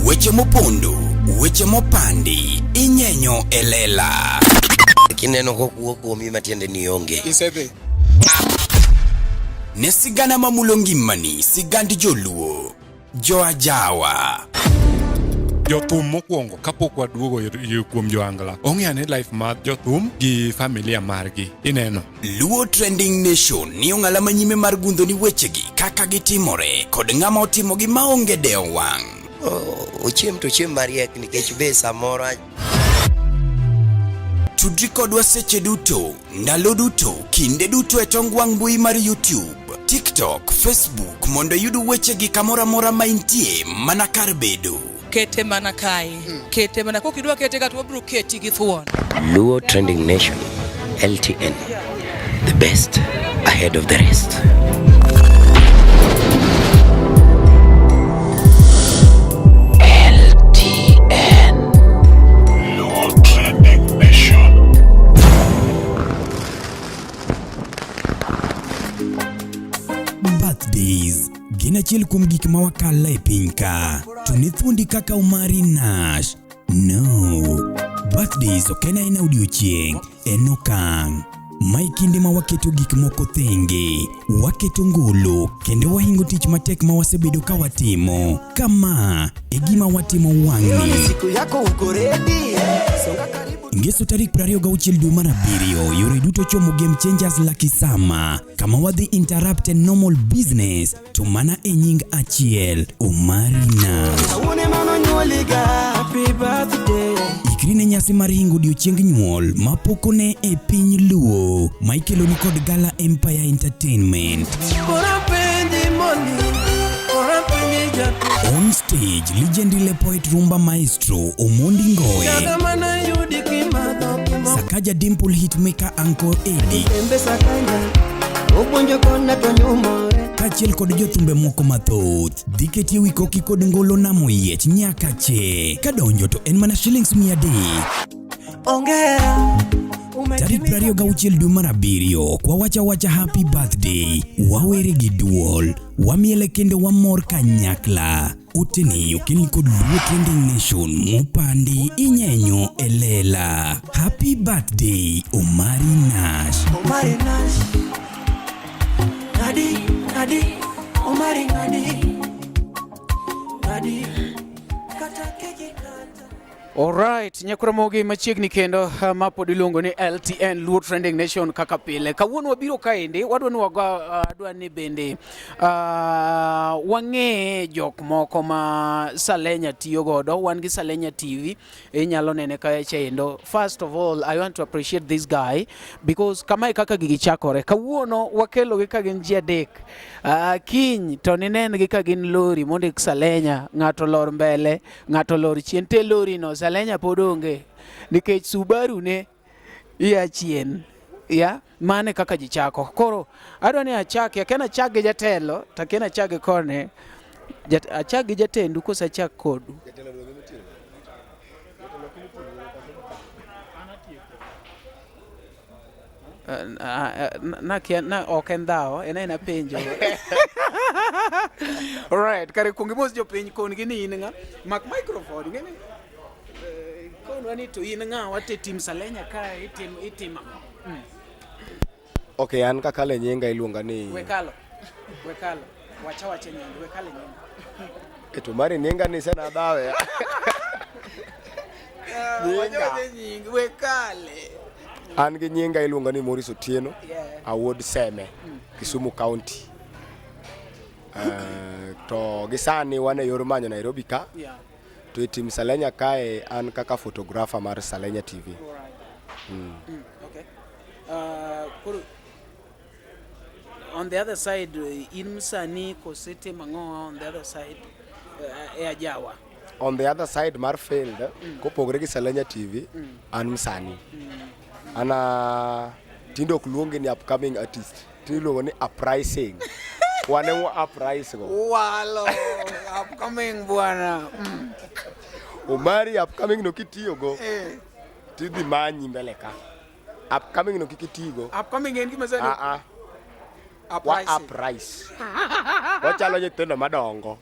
Weche mopondo, weche mopandi, inyenyo elela. Kineno kokuo kuomi matiende ni onge. Isebe. Ne sigana mamulongi mani, sigandi joluo, joajawa. Jothum mokwongo kapok waduogo kuom joangla. Ong'eane life mar jothum gi familia margi. Ineno. Luo Trending Nation ni ong'ala manyime mar gundo ni wechegi kaka gitimore kod ng'ama otimogi maonge deo wang'. Ochiem to chiem mariek nikech be samoro. Tudri kodwa seche duto, ndalo duto, kinde duto e tong wang' mbui mar YouTube, TikTok, Facebook mondo yudu wechegi kamora mora maintie mana kar bedo. Kete mana kai. Kete mana kokidwa kete kata wabro keti gi thuon. Luo Trending Nation, LTN. The best ahead of the rest. LTN. Luo Trending Nation. Birthdays. Gina chiel kum gik ma wakala e piny ka. To ne thuondi kaka Omari Nash. No. Birthdays ok en odiochieng', en okang'. Mai kinde ma waketo gik moko thenge, waketo ngolo, kendo wahingo tich matek ma wasebedo ka watimo. Kama e gima watimo wang'ni. Siku yako uko ready? Ngeso tarik 26 dwe mar 7, yore duto chomo Game Changers Lucky Summer. Kama wadhi interrupt normal business, to mana e nying achiel, Omari Nash. Awone mano nyuoliga, happy birthday. Ikri ne nyasi mar hingo odiochieng nyuol mapokone e piny Luo, ma ikelo ni kod Gala Empire Entertainment. On stage, legendary poet rumba maestro Omondi Ngoe, Sakaja Dimple hitmaker Uncle Eddie, kachiel kod jothumbe moko mathoth. Dhiketi wikoki kod ngolo namo yiech nyaka che. Kadonjo to en mana shillings 100. Ongera. Tarik 26 dwe mar 7, kwa wacha happy birthday. Wawere gi duol, wamiele kendo wamor kanyakla. Oteni okelni kod Luo Trending Nation mopandi inyenyo elela. Happy birthday, Omari Nash. Omari Nash. Nadi, Omari Nadi. Kata keji kata. Alright, nyakura mogi machiegni kendo mapod iluongo ni LTN Luo Trending Nation kaka pile. Kawuono wabiro kaendi, wadwa ni bende wang'e jok moko ma Salenya tiyo godo. Wan gi Salenya TV, inyalo nene kae chendo. First of all, I want to appreciate this guy because kama kaka gigi chakore. Kawuono wakelo gi ka gin ji adek. Kiny to ninen gi ka gin lori mondik Salenya, ng'ato lor mbele, ng'ato lor chien, te lori no Salenya podonge nikech Subaru ne ya chien. Ya mane kaka ji chako. Koro adwa ni achaki, akena chagi jatelo, takena chagi kone. Achagi jatendu kosa chak kodu. Na oken dhao ena penjo. Alright, kare kungi mos jo penj kon gini in nga mak microphone ngene kon wani to in nga wate team Salenya ka itima. Okay, an kaka le nyinga iluonga ni Wekalo wacha nyinga wekale nyinga to mari nyinga ni sena dawe. Nyinga wekale. An gi nyinga iluonga ni Morris Otieno, Award Seme, Kisumu County. To gisani wane yor manyo Nairobi ka. To e team Salenya kae an kaka photographer mar Salenya TV. Okay. On the other side, in Musani Kosete Mango on the other side, Ajawa. On the other side mar field, kopogre gi Salenya TV, an Musani. Ana tindo kulungi ni upcoming artist. Tindo ni uprising. Wane mo uprise go. Walo, upcoming bwana. Omari upcoming no kitiyo go. Tidhi manyi mbele ka. Upcoming no kikitigo. Upcoming en gima sani. Wa uprise. Wachalo nyithindo madongo.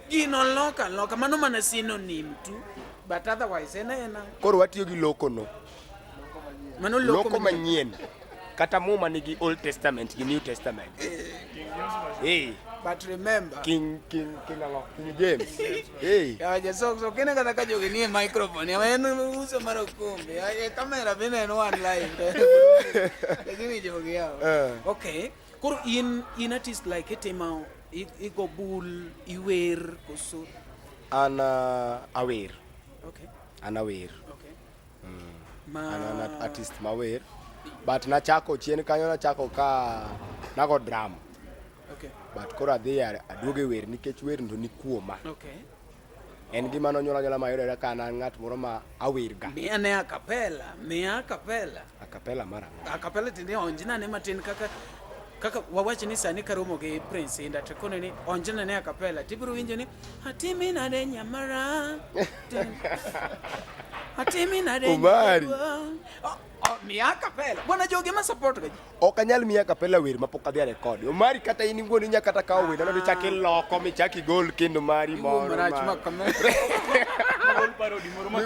Gino loka mano mana synonym tu, but otherwise ena Koro watiyo gi loko no. mano Loko manyien. Kata muma nigi Old Testament gi New Testament. But remember, King James. ya so kene kata ka jogi ni microphone ya en uso maro kumbe ya kamera bene en one live lakini jogi yao. Okay, koro in artist like etema igo bull iwer koso Ana aware. okay An ma artist mawer. But nachako chien kanyo nachako ka nago drum. okay But koro adhi aduoge wer nikech wer ndo ni kuoma. okay En gima nonyola mayudore ka an ng'at moro ma awer ga. mi ane a cappella Acapella mara. tinde onjina ne matin kaka wawachi ni sani karomo gi Prince Inda to kono ni onjina ne a cappella tibiro winjo ni hatimi na de nyamara hatimi na de Omari. mi a cappella bwana jogi ma support gaji Ok anyal miya acapella wer mapok adhi record. Omari kata in iwuon inya kata kawo wer nano chaki loko michaki gol kendo mari moro. marach ma kamera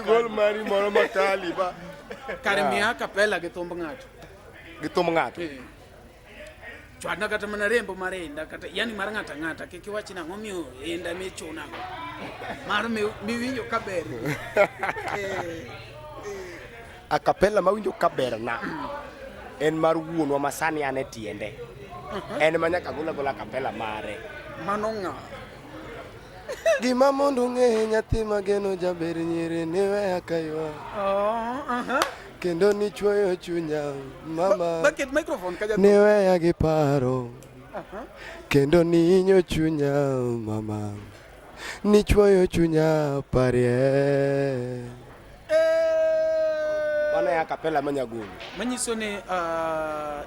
Gol mari moro makali ba. kare mi a cappella gi thumb ng'ato Gi thum ng'ato. chwadna kata mana rembo mar Inda kata yani mar ng'ata kik iwach na ng'omiyo Inda michuna mar mi winjo kaber Acapella mawinjo kaberna en mar wuonwa masani ane tiende. En manyaka gola acapella mare. mano ng'a Gima mondo ng'e nyathi mageno jaber nyiri niwe akaywa. Kendo ni chwoyo chunya mama. Bucket microphone kaja Niwe gi paro. Kendo ni inyo chunya mama. Ni chwoyo chunya parie. Mana ya acapella manyagulu. manyiso ni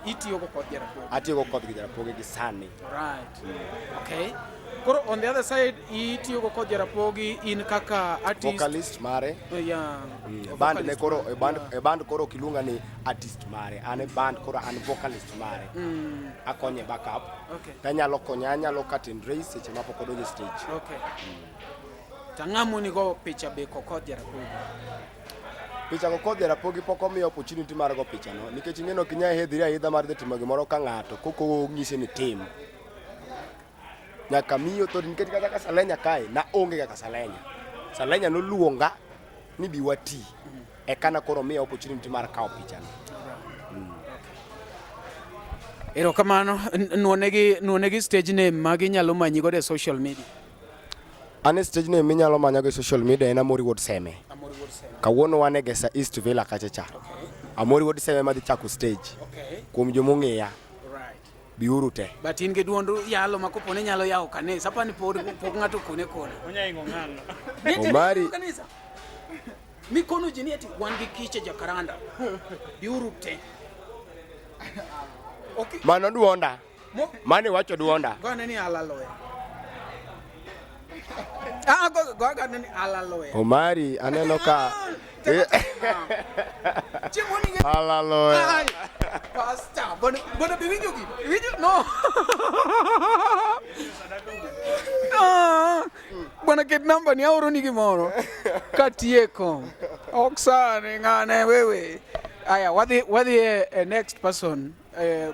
itiyo go kod jarapogi. Atiyo kod jarapogi gi sani. Right. Okay. Koro on the other side itiyo go kod jarapogi in kaka artist. Vocalist mare. Yeah. Band ne koro band koro kilunga ni artist mare. Ane band koro an vocalist mare. Akonye backup. Okay. Tanyalo konya anyalo katin race seche mapoko donjo stage. Okay. Tang'amu ni go picha be kod jarapogi. Picha go kod jarapogi poko miyo opportunity mar go picha no. Nikech ing'eno kinya hedhiri aidha mar timo gimoro ka ng'ato koko ng'ise ni tim. Nyaka miyo to nikech kaka Salenya kae na onge kaka Salenya. Salenya no luonga ni biwati. Ekana koro miyo opportunity mar kawo picha no. Ero kamano nuonegi stage name magi nyalo manyi go de social media. Ane stage name minyalo manyo go social media en Amori Ward Seme. Kawuono wan e Gesa East Villa kachacha. Amori Ward Seme madhi chako stage. Okay. Kuom jomong'eya. Right. Biuru te. But in gi duondo yalo makopone nyalo yawo kanisa apani pok ng'ato kone. Onyaingo ng'ano. Omari. Kanisa. Mikono jini ati wan gi kiche jakaranda. Biuru te. Okay. Mano duonda. Mane wacho duonda. Gone ni alaloe. Go ni alaloe. Omari aneno ka Chimoni ge. Hallelujah. Pastor, bona biwinjo gi. Winjo no. Bwana ket namba ni aoro ni gimoro. Katieko. Oksane ngane wewe. Aya wadhi next person.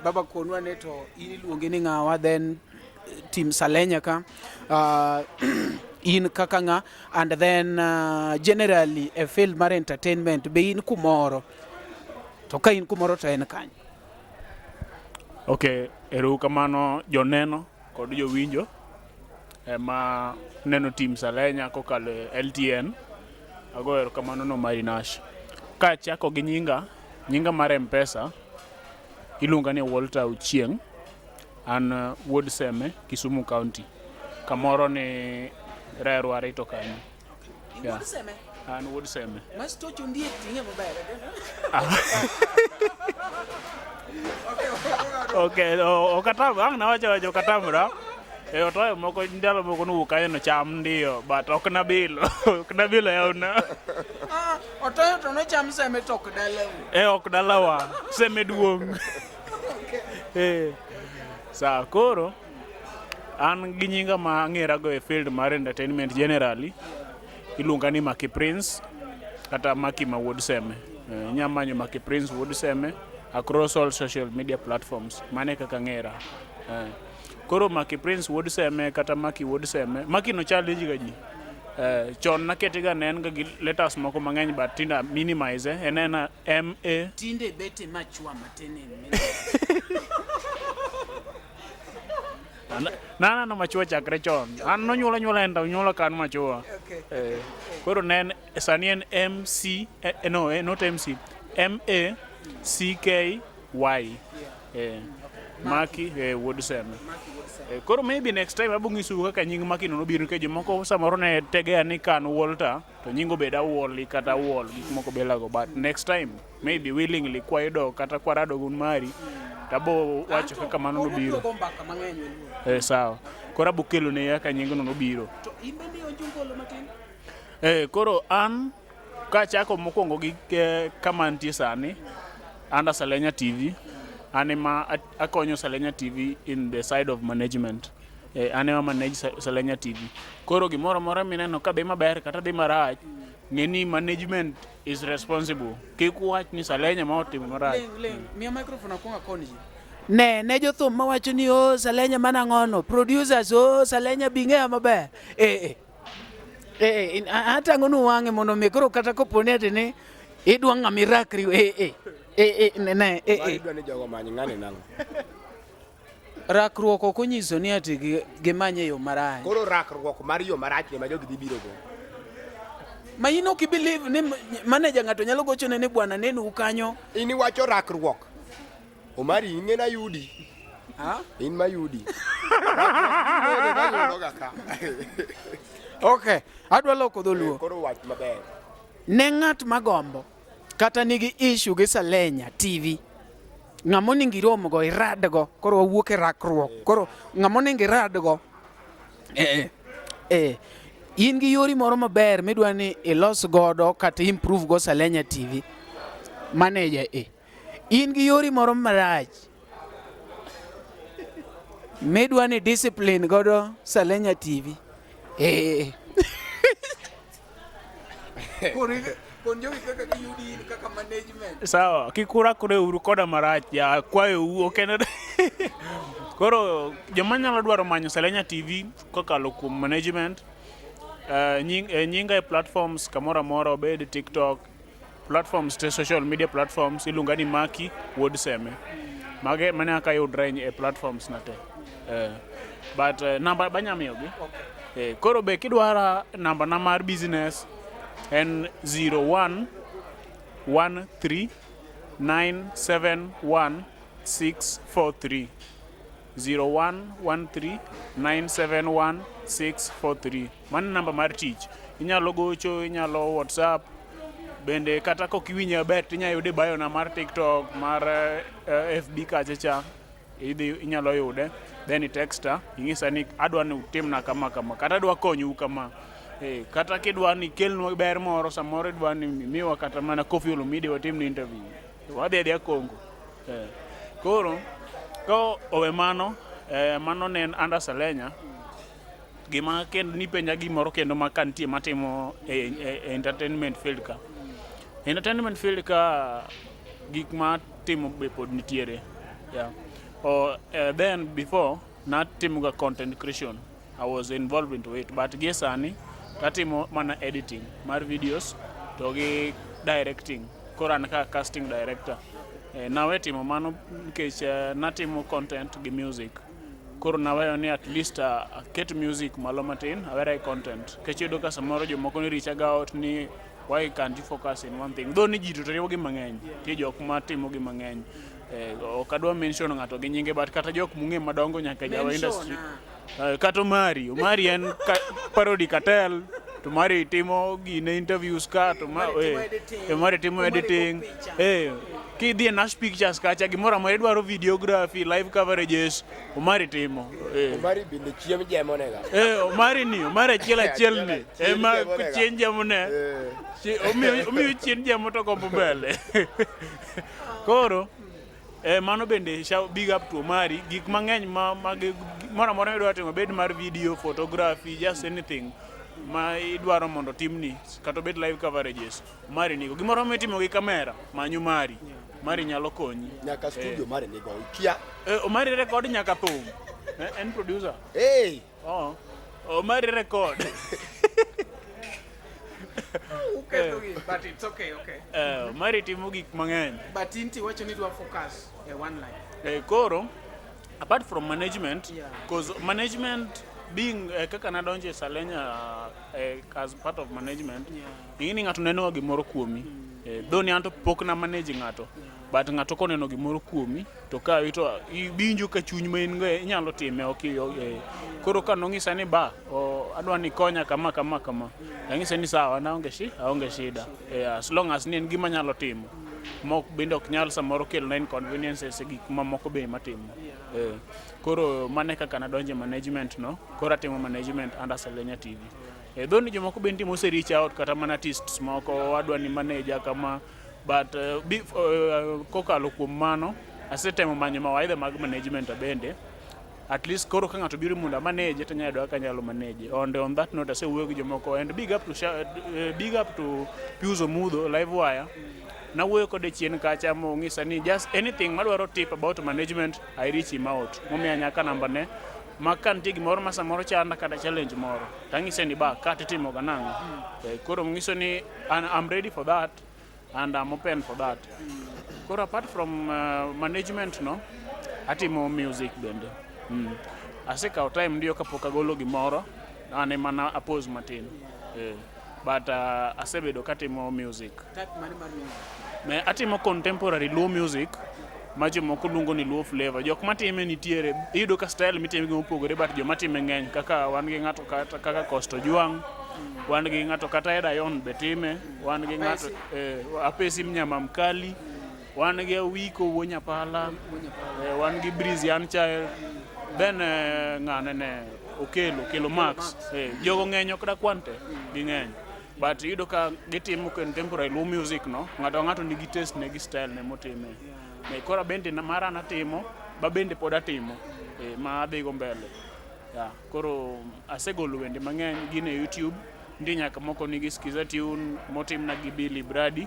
Baba Konwa neto iluonge ni ng'awa then team Salenya ka. In kakanga and then generally a field mar entertainment be in kumoro to ka in kumoro to en kany. Okay, eru kamano joneno kod jowinjo ema neno team Salenya kokalo LTN. Ago eru kamano no Marinash. Ka chako gi nyinga mar M-Pesa iluonga ni Walter Uchieng an Ward Seme Kisumu County. Kamoro ni Rero Arito kanyo. Yeah. Seme. An Ward Seme. Mas to chundi tinge maber. Okay, okatam ang nawacho okatamra. Otoyo moko ndalo moko nuwuok ayeno cham ndio, but ok nabilo yauna. Otoyo to no cham Seme to ok dalawa. Ok dalawa, Seme duong'. Sa koro an gi nyinga ma ang'era go e field mar entertainment generally iluonga ni Maki Prince kata Maki ma Wuod Seme. Inya manyo Maki Prince Wuod Seme across all social media platforms, mane kaka ng'era. Koro Maki Prince Wuod Seme kata Maki Wuod Seme, Maki no challenge ga ji. Chon nakete ga nen ga gi letters moko mang'eny but tinda minimize en MA tinde bete machwa matene na machua chakre chon an nonyuola enda nyuola kan machua. Koro nen sani en MC not MC MACKY Maki Wuod Seme. Koro maybe next time abungisu kaka nying Maki no biro ke jomoko samoro ne tegea ni kan Walter to nyingo beda Wally kata Wall gik moko belago, but next time maybe willingly kwaido kata kwarado gun mari tabo wacho kaka mano no biro. Sawa. Koro abukelo ne kaka nyingo no biro. to imbe ni onjungolo matin Koro an ka chako mokwongo gi kama nitie sani under Salenya TV. Anema akonyo Salenya TV in the side of management. Anema manage Salenya TV. Koro gimoro mora mineno ka dhi maber kata dhi marach, ng'eni management is responsible. Kik wach ni Salenya ma otimo marach. Mia microphone akwonga koni ji. Ne jothum mawacho ni Salenya mana ng'ono, producers Salenya bing'eya maber. Atang'onu wang'e mondo mi koro kata koponi ati ni idwa ng'ami rakri Idwa ni jogo many ng'ane nang'o. rakruok ok onyiso ni ati gimanye yo marach. Koro rakruok mar yo marach ne ma jogi dhi biro go. Ma in ok believe ni manager ng'ato nyalo gochone ni bwana nenu kanyo. In iwacho rakruok. Omari ing'e na yudi. In ma yudi. Okay, adwa loko dholuo. Koro wach maber. Ne ng'at magombo kata nigi issue gi Salenya TV, ng'amo ningi romgo iradgo, koro wawuok e rakruok, koro ng'amo ningi iradgo in gi yori moro maber midwa ni ilos godo kata improve go Salenya TV manager in gi yori moro marach midwa ni discipline godo Salenya TV Sawa, kikura kure uru koda marach ya kwayo okene. Koro joma nyalo dwaro manyo Salenya TV kokalo kuom management, nyinga e platforms kamora mora obed TikTok, platforms te social media platforms iluonga ni Maki Wuod Seme. Mage mane aka yudre e platforms na te. But number banyamiyogi. Koro be kidwara number na mar business en 0113971643 0113971643. Man number mar tich. Inyalo gocho, inyalo WhatsApp, bende kata kok iwinjo maber tinya yude bio na mar TikTok, mar FB kachacha. Inyalo yude, then i texta ing'isa ni adwa ni utimna kama kata adwa konyu kama. Kata kidwa ni kelnwa ber moro samoro idwa ni miwa kata mana Coffee Olomide watim ni interview. Wadhi Kongo. Koro ko owe mano ne under Salenya gima kendo ni penja gimoro kendo makantie matimo entertainment field ka. Entertainment field ka gik matimo be pod nitiere. Yeah. Then before not timo content creation, I was involved into it, but gesani tatimo mana editing mar videos to gi directing, koran ka casting director. Nawe timo mano nikech natimo content gi music. Koro naweyo ni at least ket music malo matin, awere content. Kechido ka samoro jomoko ni reach out ni why can't you focus in one thing? Though ni ji to riwo gi mang'eny, ti jok matimo gi mang'eny. Ok adwa mention ng'ato gi nyinge, but kata jok mung'e madongo nyaka jawa industry. Kata Omari en parody cartel, to Omari timo gine interviews ka, to Omari timo editing. Ki dhie Nash Pictures kacha gimoro amora idwaro videography, live coverages, Omari timo. Omari bende chiem jemonega. Omari achiel ni. Ema chien jamone. Omiyo chien jamo to kombo mbele. Koro Mano bende big up to Omari. Gik mang'eny mora mora idwa timo bed mar video, photography, just anything ma idwaro mondo timni kata bed live coverages. Omari nigo. Gimoro mitimo gi kamera manyu Mari. Mari nyalo konyi. Nyaka studio Mari nigo. Kia. Omari record nyaka thum. En producer. Hey. Oh. Omari record. But it's okay. Mari timo gik mang'eny. But inti wacho ni dwa focus one line. Koro apart from management, because management being kaka nadonje Salenya as part of management, ingini ng'ato neno gimoro kuomi. Though ni anto pok na manage ng'ato, but ng'ato koneno gimoro kuomi to ka ito ibinjo ka chuny ma in go inyalo time koro ka nong'isa ni adwa ni konya kama ang'isa ni sawa na aonge shida as long as ni en gima nyalo timo mok bende ok nyal samoro kelo na inconveniences gik mamoko be matimo. Koro mane kaka nadonje management no, koro atimo management under Salenya TV. Though ni jomoko bende timo reach out kata mana artists moko adwa ni manager kama, but kokalo kuom mano asetemo manyo mawaidha mag management bende. At least koro ka ng'ato biro munda manage to nyalo ka nyalo manage. On that note asewuoyo gi jomoko, and big up to Pius Omudho Live Wire. Na wuoyo kode chien kacha mo ng'isa ni just anything madwaro tip about management I reach him out. Momiya nyaka namba ne makan tigi moro masa moro chanda kada challenge moro. Tang'ise ni kata timo ganang. Koro ng'iso ni I'm ready for that and I'm open for that. Koro apart from management no, atimo music bende. Asekawo time ndio kapok agolo gimoro ane mana apose matin. But asebedo katimo music. Type mani mar music. Me atimo contemporary low music ma jomoko luongo ni low flavor. Jok matime nitiere iyudo ka style mitime gi mopogore, but joma time ng'eny kaka wan gi ng'ato kaka Costo Juang, wan gi ng'ato kata Edayon betime, wan gi ng'ato Apesi Mnyama Mkali, wan gi Wiko Wonyapala, wan gi Breeze Young Child, then ng'ane Okelo Max. Jogo ng'eny ok da kwante gi ng'eny. But iyudo ka gitimo contemporary low music no, ng'ato nigi taste ne gi style ne motime. Kora bende mara natimo, ba bende pod atimo ma adhi go mbele. Koro asegolo wende mang'eny gine YouTube, ndi nyaka moko nigi Skiza Tune motim na gi Billy Brady,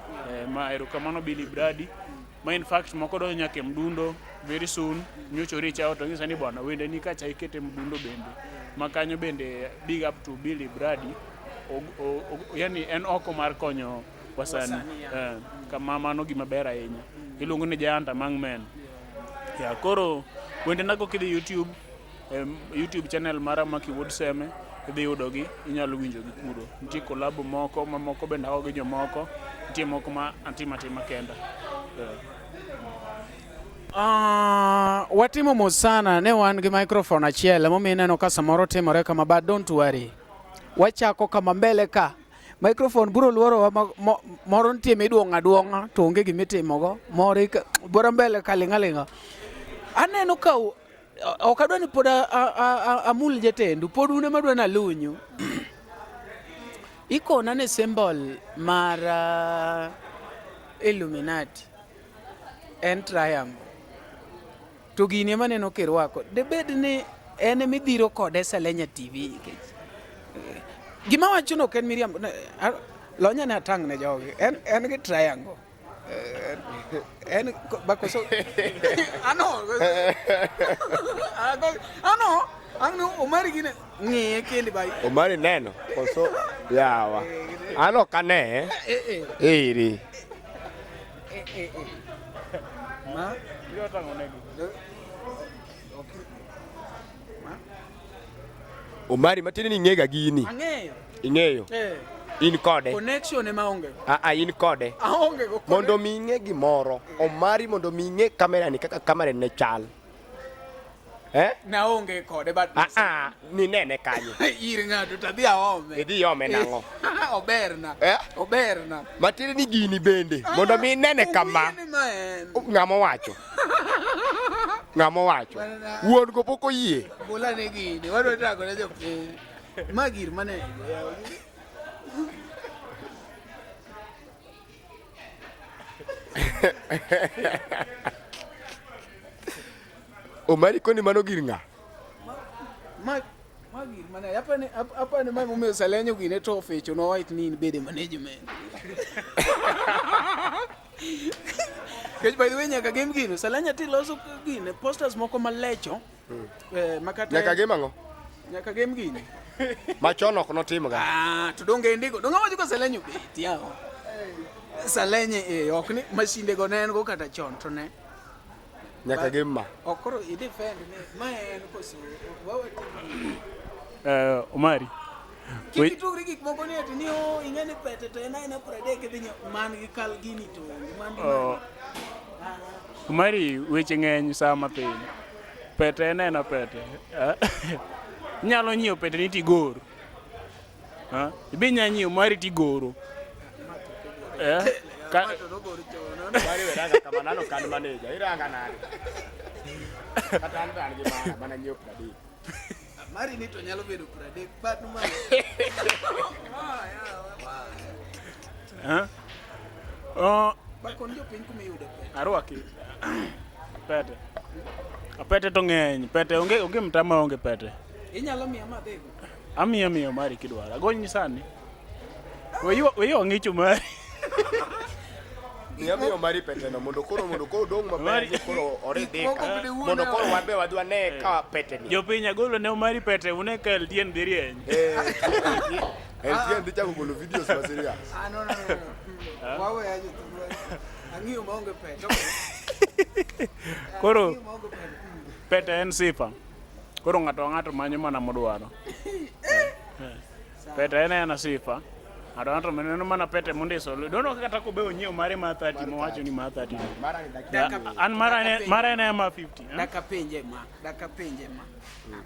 ma erokamano Billy Brady. Ma in fact moko do nyaka Mdundo very soon. Nyocho reach out ng'isa ni bwana wende ni kacha ikete Mdundo bende. Makanyo bende big up to Billy Brady. Yani en oko mar konyo wasani. Kama mano gima ber ahinya. Iluongo ni Giant Among Men. Koro wende nago kidhi YouTube channel mara Maki Wood Seme, idhi yudogi, inyalo winjo gi kuro. Nitie collab moko mamoko bende hago gi jomoko, nitie moko ma atima kenda. Watimo mos sana, ne wan gi microphone achiel momiyo ineno ka samoro timore kama, but don't worry. Wachako kama mbele ka. Microphone buro luoro moro nitie miduong'a to onge gimitimogo. Moro bora mbele ka linga. Aneno ka ok adwa ni pod amul jatendu, pod une madwa na lunyu. Ikona ne symbol mar Illuminati en triangle. To gini ema neno kirwako. Debed ni ene midhiro kode Salenya TV. Gima wachuno ken Miriam lonya na tang ne jogi. En gi triangle. En bakoso. Ano Omari gine ng'iye kendi bai. Omari neno koso yawa. Ano kane. Iri. Ma Yo tango negi. Omari matini ni ng'ega gini. Ang'eyo. Ing'eyo. In kode. Connection ema onge. In kode. Aonge go. Mondo mi ing'e gimoro. Omari mondo mi ing'e kamera ni kaka kamera ne chal. Na onge kode but ni nene kanyo. Ir ng'ato tadhi aome. Idhi ome nang'o? Oberna. Oberna. Matini ni gini bende. Mondo mi nene kama. Ng'amo wacho. Ng'amo wacho. Wuon go poko yie. Bola ne gini. Wadwa trago ne jok. Magir mane. Omari koni mano gir ng'a? Magir mana apa ne mai mume Salenyo gine to fecho no white ni bede management. Kech by the way nyaka game gino Salenya ti loso gine posters moko malecho. Makata Nyaka game ang'o? Nyaka game gine. Machon ok notim ga. To donge ndiko. Donga wacho ka Salenyo beti yao. Salenye ok ni mashinde go ne en go kata chon to ne. Nyaka game ma. Okoro I defend ne ma en koso. Wawe Omari. Kiki tugri gik moko ni ati ni o ing'eni pete to en aina pradek dhi man gi kal gini to man Omari weche ng'eny saa mathin. Pete en pete. Nyalo nyiewo pete ni tigoro. Ibi nyanyiewo Omari tigoro. Omari weraga kama nano kan manager. Iranga nani? Kata an gi mana nyiewo pradek. Mari ni to nyalo bedo pradek but no man. Bakon jo piny kuma yude pete. Arwaki. Pete. Pete to ng'eny. Pete onge mtama onge pete. Inyalo miya madhego. Amiya Omari kidwara. Agony sani. Weyo ng'icho Omari. Miyo Omari pete no mondo koro dong maber koro ore deka. Mondo koro wabe wadwa ne ka pete ni. Jopiny agolo ne Omari pete une ka LTN dhi rieny. LTN dhi chako golo videos masirias. No. Wawe aje tu. Ang'iyo maonge pete. Koro pete en sifa. Koro ng'ato manyo mana modwaro. Pete en sifa. Ng'ato manyo mana pete mondiso. Dono kata ko be onyiewo mare ma 30 mowacho ni ma 30. An mara en ma 50. Daka penje ma.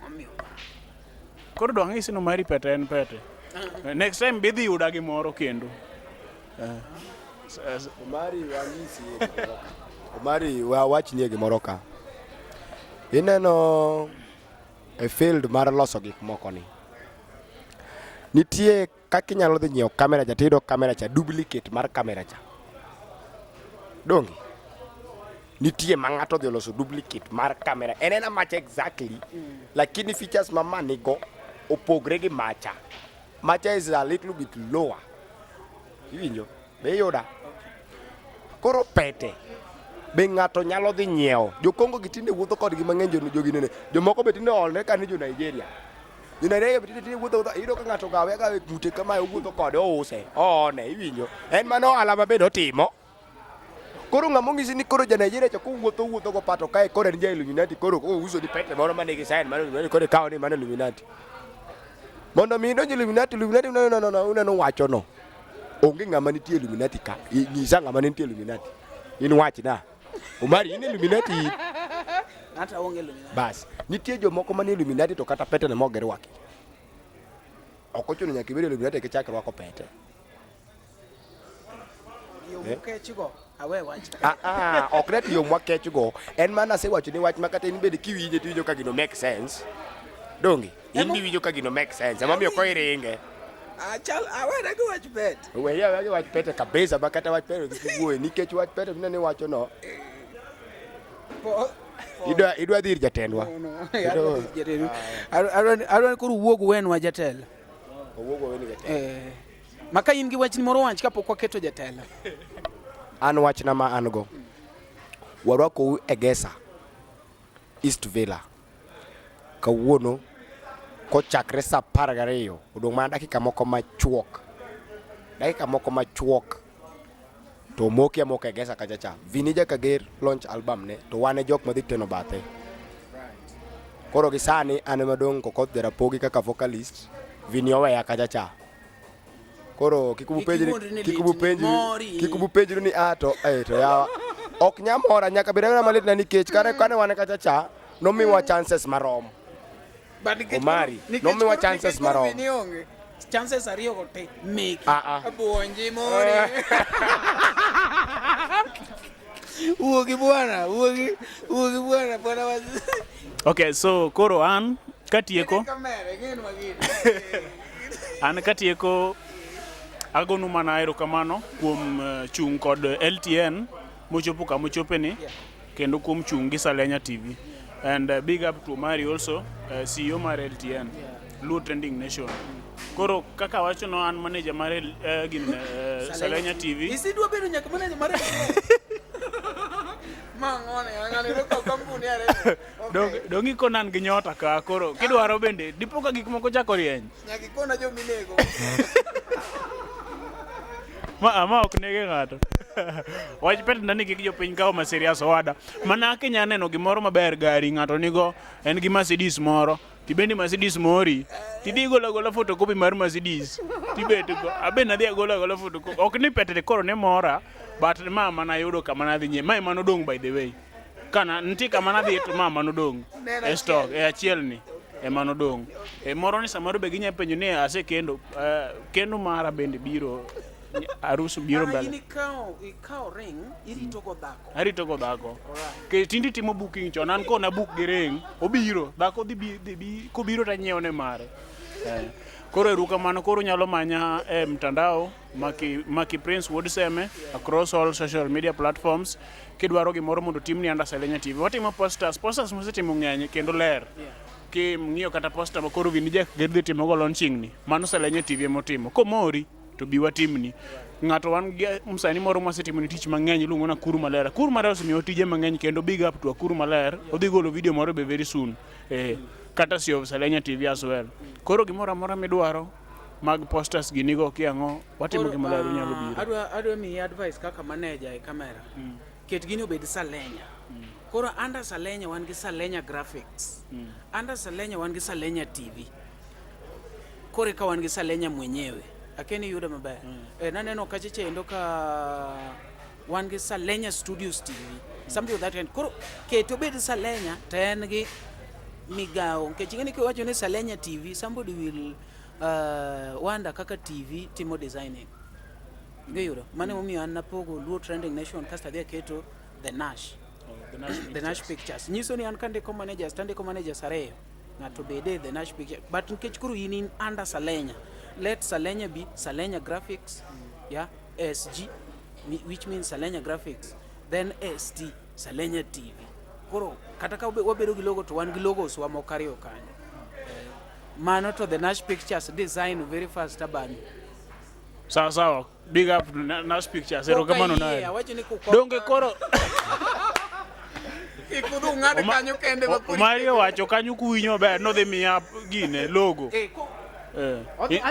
Omiyo. Koro dwa ng'isi no Omari pete en pete. Next time be dhi yuda gimoro kendo. Omari wang'isi. Omari wachnie gimoro ka. Ineno e field mar loso gik moko ni. Nitie kaka inyalo dhi nyiewo kamera cha tiyudo kamera cha duplicate mar kamera cha. Dongi. Nitie ma ng'ato dhi loso duplicate mar kamera. En macha exactly. Lakini features ma manigo opogre gi macha. Macha is a little bit lower. Iwinjo? Be yuda. Koro pete. Be ng'ato nyalo dhi nyiewo. Jo-Congo gitinde wuotho kodgi mang'eny jogi nene. Jomoko be tinde olne ka ni jo-Nigeria. Jo-Nigeria be tinde wuotho iyudo ka ng'ato gawe gute kamae owuotho kode ouse. One iwinjo. En mano ohala mabe otimo. Koro ng'amo ng'isi ni koro ja-Nigeria cha kowuotho go pato kae koro en ja-Illuminati koro uso di pete moro manigi sign mano koro kawo ni mano Illuminati. Mondo mi donjo Illuminati no uneno wacho no. Onge ng'ama nitie Illuminati ka. Nyisa ng'ama nitie Illuminati. In wach na. Omari in Illuminati. Hata onge Illuminati. Bas, nitie jomoko manie Illuminati to kata pete ne moge rwaki. Ok ochuno nyaka ibed Illuminati ke chak rwako pete. Yo mokechgo awe wach. Ok net yo mwakechgo. En mana sewacho ni wach makata in bed kiwinje tiwinjo ka gino make sense. Dongi, in diwinjo ka gino make sense. Amamiyo ko iringe. Chal awere gi wach pete. Wewe wach pete kabisa makata wach pete kiwuoye nikech wach pete ne wacho no. Idwa dhir jatendwa. Adwa koro wuog wenwa jatelo. Owuogo weni jatelo. Maka in gi wach ni moro wach kapok waketo jatelo. An wach na ma an go. Warwako Egesa East Villa. Kawuono kochakre sa 12 odong' mana dakika moko machuok. To moki Egesa kachacha. Vinija Kager launch album ne to wane jok madhi teno bathe. Koro gisani ane madong' Kokoth Jarapogi kaka vocalist. Vini oweya kachacha. Koro kikubu penji ni ato to yawa. Ok nyamora nyaka bidana malit na nikech kane wane kachacha nomiwa chances marom. Omari nomiwa chances marom. Chances ariyo go te make abuonji mori. Uogi bwana Okay, so koro an katieko agonu mana erokamano kuom chung kod LTN mochopo kama ochopeni kendo kuom chung gi Salenya TV. And big up to Omari also, CEO mar LTN, Luo Trending Nation. Koro kaka wacho no an manager mar Salenya TV. Isidwa bedo nyaka manager mar mangone ngane ro kampuni are. Dongi konan gi nyota ka koro kidwaro bende dipo ka gik moko chako rieny. Nyaki kona jo minego. Ma ok nege ngato. Wach pet ndani gi jo piny kawo ma serious wada. Mana Kenya neno gimoro maber gari ngato nigo en gi Mercedes moro. Tibendi Mercedes mori. Tidhi gola photocopy mar Mercedes. Tibet go. Abe nadhi gola photocopy. Ok ni pete koro ne mora. But mama na yudo kama nadhi nye. Ma ema nodong by the way. Kana nti kama nadhi to mama nodong. E stock e achiel ni. Ema nodong. E moro ni samaro be ginya penjo ne ase kendo. Kendo mara bende biro. Arusu biro mbele. Ini kao ring irito go dhako. Arito go dhako. Ke tindi timo booking chon an ko na book gi ring obiro dhako dhi ko biro ta nyiew ne mare. Koro eruka mano koro nyalo manya mtandao Maki Prince Woodseme across all social media platforms kidwaro gimoro mondo timni anda Salenya TV. Watimo posters mosetimo ng'eny kendo ler. Ki ng'iyo kata poster makoro vinija gedhi timo go launching ni. Mano Salenya TV motimo. Komori to bi watimni ngato wan msani moro masetimoni tich mang'eny iluongo na Kuru Maler. Kuru Maler osemiyo tije mang'eny kendo big up to Kuru Maler. Odhi golo video moro be very soon. Kata sio Salenya TV as well. Koro gimoro amora midwaro mag posters ginigo kiango watimo gima ler nyalo biro. Adwa mi advice kaka manager e kamera. Ket gini obed Salenya. Koro under Salenya wan gi Salenya Graphics. Under Salenya wan gi Salenya TV. Koro ka wan gi Salenya mwenyewe. Akeni yuda maber. Naneno kachiche endo ka wan gi Salenya Studios TV. Something of that kind. Koro keto obed Salenya ten gi migao. Kechingeni kiwacho ni Salenya TV, somebody will wanda kaka TV timo designing. Ngeyuro. Mane momiyo an napogo Luo Trending Nation kasta dhia keto The Nash. The Nash Pictures. Nyiso ni an kande ko managers, tande ko managers areyo. Ngato bede The Nash Pictures. But nkech kuru in under Salenya. Let Salenya be Salenya Graphics. Yeah. SG, which means Salenya Graphics. Then ST, Salenya TV. Koro kataka wabedo gi logo to wan gi logos wa mokario kanyo. Mano to The Nash Pictures design very fast abani. Sawa big up to Nash Pictures erokamano naye. Donge koro ikudu ngade kanyo kende bakuri. Mario wacho kanyo kuwinyo ber no dhi miya gine logo.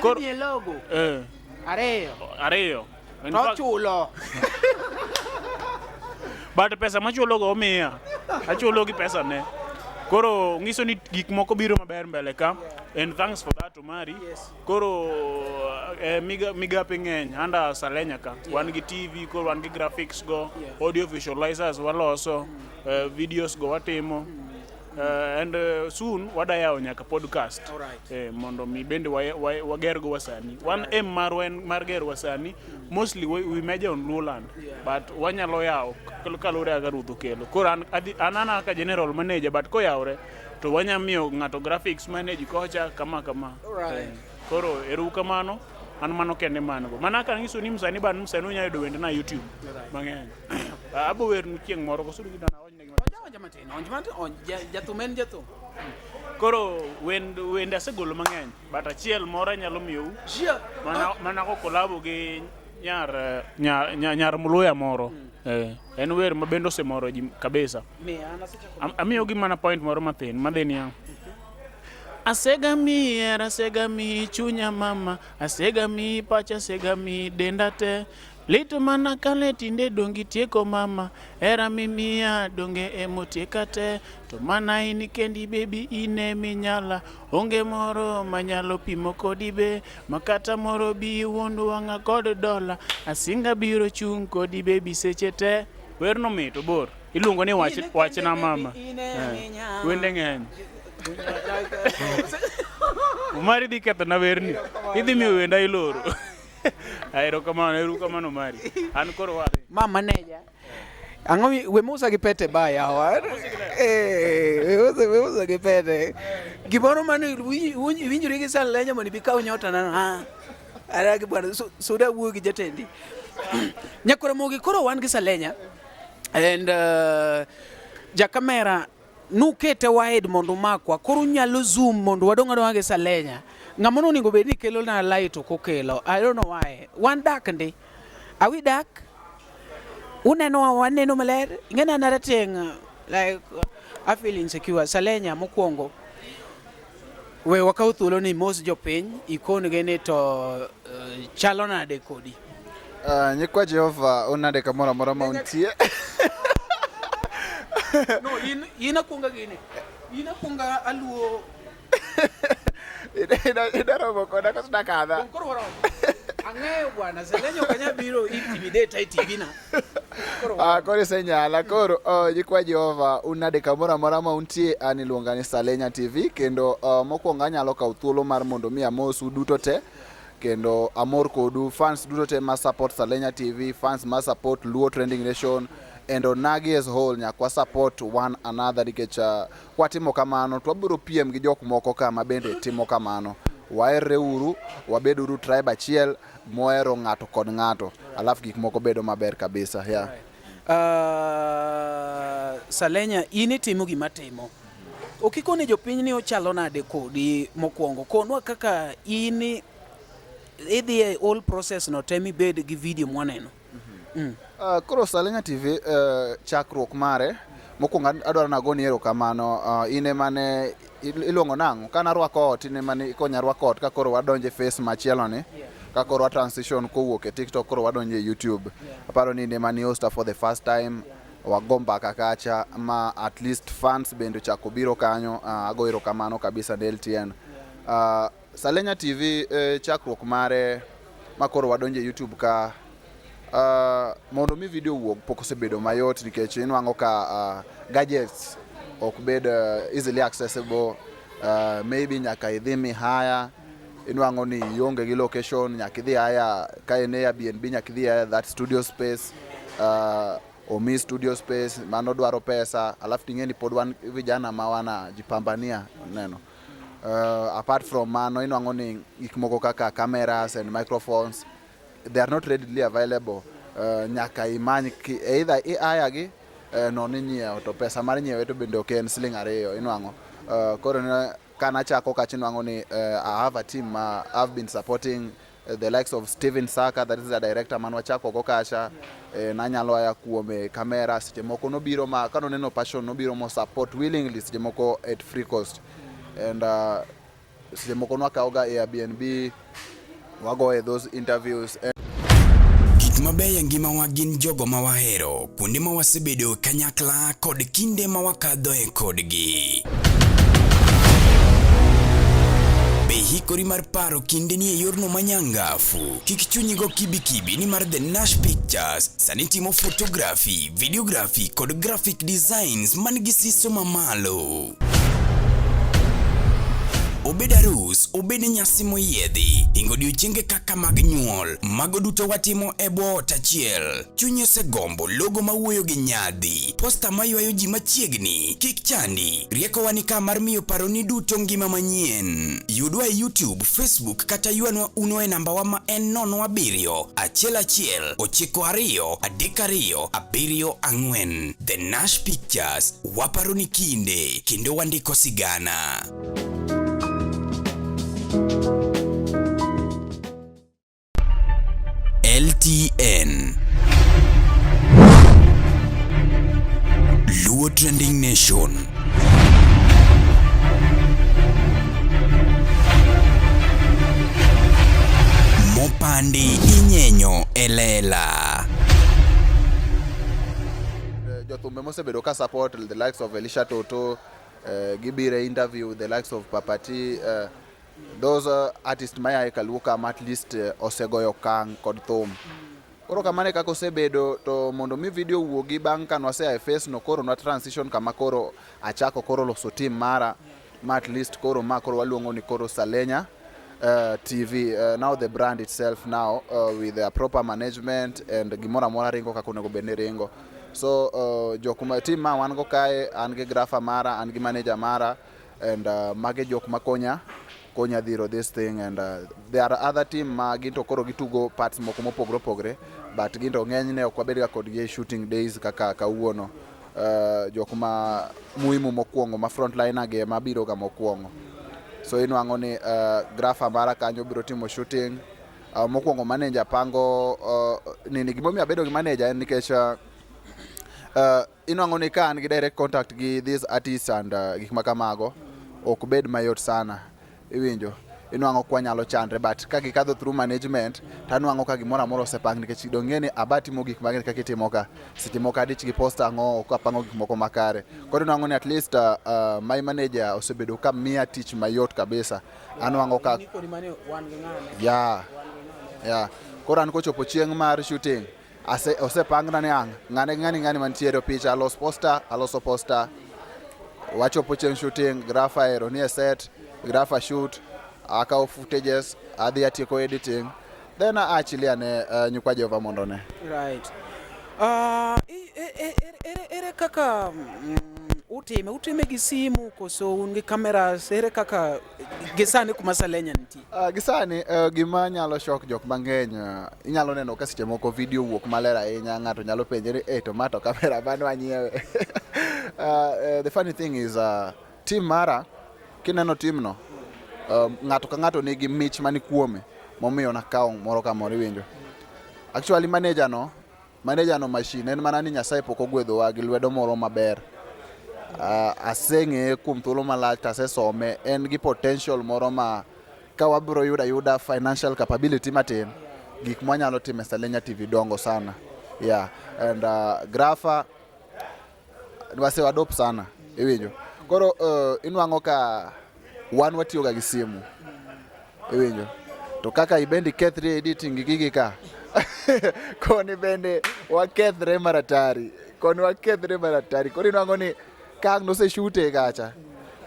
Koro ni logo. Areyo. To chulo. But pesa machulo go omiya. Achulo gi pesa ne. Koro ngiso ni gik moko biro maber mbele ka. And thanks for that Omari. Yes. Koro migape ng'eny anda Salenya ka. Wan gi TV, koro wan gi graphics go, audio visualizers waloso, videos go watimo. And soon wadayawo nyaka podcast. Alright. Mondo mi bende wager go wasani. Wan mar ger wasani mostly we major on Luoland, but wanyalo yawo kalure aga rudho kelo. Koro anana ka general manager but koyawre to wanyamiyo ngato graphics manage kocha kama. Alright. Koro erukamano an mano kende mango. Mana ka ngiso ni msani ban msani unya yudo wende na YouTube. Mang'eny. Abo wer chieng' moro ko suru gidana wanyne gima. Jatumen. Koro wende asegolo mang'eny, but achiel moro nyalo miyo mana ko kolabo gi nyar Muluya moro. En wer mabendo osemoro ji kabisa. Amiyo gi mana point moro mathin madhenia. Asegami chunya mama, asegami pacha, asegami denda te. Litu mana kale tinde dongi tieko mama, era mimia donge emotieka te. To mana ini kendi baby ine minyala, onge moro manyalo pimo kodi be. Makata moro bi wondu wanga kod dola, asinga biro chung kodi baby seche te. Wer no mito bor, iluongo ni wach na mama. Wende ng'eny. Omari di ketho na werni. Idhi miyo wenda iloro. Erokamano Omari. An koro ware. Ma manager. Ang'o we musa gi pete baya war. We musa gi pete. Gimoro mane winjuri gi Salenya mondo bikaw nyota na. Ara gi bwana suda wuo gi jatendi. Nyakoro mogi koro wan gi Salenya. And ja kamera nukete wide mondo makwa koro nyalo zoom mondo wadong' gi Salenya ng'ama onego bed ni kelo na light to kokelo I don't know why wan dak ndi awi dak uneno waneno maler ng'ena narateng like I feel insecure Salenya mokwongo we wakaw thuolo ni mos jopiny ikon gene to chalo nade kodi nyikwa Jehova unade kamoro amora ma untie no ina kunga gine ina kunga aluo ida robo koda ko sadakadha koro waro ang'eyo bwana Salenya kanya biro intimidate TV na koro senyala koro nyikwa Jehova unade kamoro amora ma untie an iluonga ni Salenya TV kendo mokwongo anyalo kawo thuolo mar mondo mi amosu duto te kendo amor kodu fans duto te ma support Salenya TV fans ma support Luo Trending Nation and onagi as whole nyakwa support one another nikech kwatimo kamano to wabiro piem gi jok moko kama bende timo kamano waere uru wabeduru tribe achiel moero ng'ato kod ng'ato alafu gik moko bedo maber kabisa yeah. Salenya ini timo gima timo okikone jopiny ni ochalo nade kodi mokwongo konwa kaka ini idhi e all process no temi bed gi video mwaneno koro Salenya TV chakruok mare mokwongo adwaro nagoni erokamano ine mane iluongo nang'o kana rwako ot ine mane ikonya rwako ot ka koro wadonje face machielo ni ka koro transition kowuok e TikTok koro wadonje YouTube aparo ni ine mane hosta for the first time wagomba kakacha ma at least fans bende chako biro kanyo ago erokamano kabisa ne LTN Salenya TV chakruok mare makoro wadonje YouTube ka mondo mi video wuog pok osebedo mayot nikech inwang'o ka gadgets ok bed easily accessible maybe nyaka idhi mihaya inwang'o ni ionge gi location nyaka idhi haya ka en Airbnb nyaka idhi haya that studio space omi studio space mano dwaro pesa alafu ting'eni pod wan vijana ma wana jipambania neno apart from mano inwang'o ni gik moko kaka cameras and microphones they are not readily available nyaka imany either iayagi non nyiewo to pesa mar nyiewo to bende ok en siling 2 inwang'o koro kana chako kachi inwang'o ni I have a team I've been supporting the likes of Steven Saka that is the director man wachako go kacha nanyalo aya kuome camera seche moko nobiro ma kano neno passion nobiro mo support willingly seche moko at free cost and seche moko nwakaoga Airbnb wago e those interviews gik mabeyo ngimawa gin jogo ma wahero kuonde ma wasebedo kanyakla kod kinde ma wakadhoe kodgi hikori mar paro kinde ni e yorno manyangafu kik chunyigo kibikibi ni mar The Nash Pictures sani timo photography, videography kod graphic designs man gi siso mamalo obed arus, obed nyasi moyiedhi, hingo odiochienge kaka mag nyuol, mago duto watimo e bwo ot achiel. Chunyi osegombo logo mawuoyo gi nyadhi, posta maywayo ji machiegni, kik chandi, riekowa ni ka mar miyo paroni duto ngima manyien. Yudwa e YouTube, Facebook kata yuanwa uno e nambawa ma en 07191927274. The Nash Pictures, waparoni kinde, kendo wandiko sigana. LTN Luo Trending Nation Mopandi Inyenyo Elela jothumbe mosebedo ka support the likes of Elisha Toto gibire interview the likes of Papati those artists maya kaluka at least osegoyo kang kod thum koro kamane kako sebedo to mondo mi video wuogi bang kan wase e face no koro na transition kama koro achako koro loso team mara ma at least koro ma koro waluongo ni koro Salenya TV now the brand itself now with the proper management and gimora mora ringo kako nego bene ringo so jokuma team ma wan go kae an gi grapher mara an gi manager mara and mage jok makonya dhiro this thing and there are other team ma ginto koro gitugo parts moko mopogre but ginto ng'enyne ok wabedga kod shooting days kaka kawuono jok ma muhimu mokwongo ma frontliner ge mabiro ga mokwongo. So inwang'o ni grafa mara kanyo biro timo shooting. Mokwongo manager pango nini gimomiyo abedo gi manager en nikech inwang'o ni ka an gi direct contact gi these artists and gik makamago ok bed mayot sana, iwinjo. Inwang'o kwa nyalo chandre, but ka gikadho through management tanwang'o ka gimoro amora osepang nikech dong'eni abatimo gik mang'eny kaka itimo ka. Seche moko adich gi post ang'o ok apango gik moko makare. Koro inwang'o ni at least my manager osebedo ka miya tich mayot kabisa. Anwang'o ka yeah. Koro an kochopo chieng' mar shooting osepangna ni ng'ani mantiere picha aloso poster. Wachopo chieng' shooting, grafa ero ni e set, grafa shoot, akaw footages, adhi atieko editing, then actually ane nyukwa Jehova mondo ne. Right. Ere kaka utime gi simu koso un gi cameras, ere kaka gisani kuma Salenya nitie? Gisani gima nyalo shock jok mang'eny, inyalo neno ka seche moko video wuok maler ahinya, ng'ato nyalo penjore to mato kamera bano anyiewe. The funny thing is team mara kineno team no ng'ato ka ng'ato nigi mich mani kuome momiyo nakawo moro ka moro, iwinjo. Actually manager no machine en mana ni Nyasaye pok ogwedhowa gi lwedo moro maber. Aseng'e kuom thuolo malach, asesome, en gi potential moro ma ka wabiro yuda financial capability matin, gik mwanyalo timo Salenya TV dongo sana. Yeah, and grafa wase wadop sana, iwinjo. Koro inwang'o ka wan watiyoga gi simu, iwinjo. To kaka ibendi kethre editing gi gigi ka koni bende wakethre maratari. Koro inwang'o ni kang' nose shoote gacha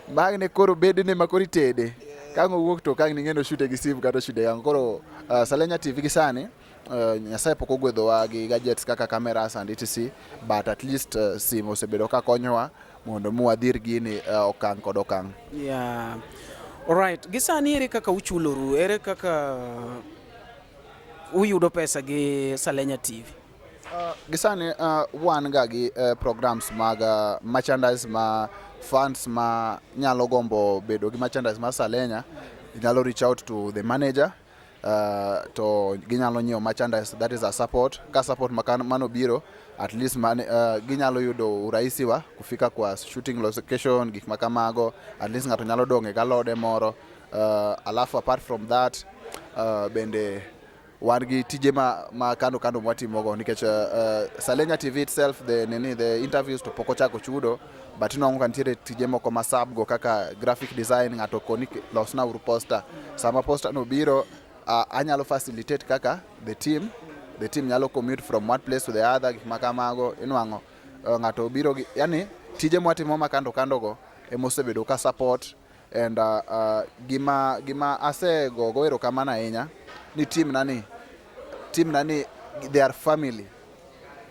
bang'ne koro bedne makoro itede kang' owuok to kang' ning'eno shoote gi simu kata shoote yang. Koro Salenya TV gi sani Nyasaye pok ogwedhowa gi gadgets kaka cameras and etc, but at least simu osebedo ka konyowa mondo mwadhir gini okang' kod okang'. Yeah. Alright, gisani ere kaka uchuloru, ere kaka uyudo pesa gi Salenya TV? Gisani wan ga gi programs mag merchandise ma fans ma nyalo gombo bedo gi merchandise ma Salenya, nyalo reach out to the manager to ginyalo nyiewo merchandise, that is a support. Ka support mano biro, at least ginyalo yudo urahisi wa kufika kwa shooting location, gik makamago, at least ng'ato nyalo dong'e galode moro. Alafu apart from that bende wan gi tije ma kando mwatimogo nikech Salenya TV itself, the interviews to pok ochako chudo, but inwang'o ka nitiere tije moko ma sub go kaka graphic design, ng'ato koni losna uru poster. Sama poster no biro, anyalo facilitate kaka the team nyalo commute from one place to the other, gik makamago. Inwang'o ng'ato biro gi, yani tije mwatimo ma kando go emosebedo ka support. And gima asego erokamano ahinya ni team nani they are family,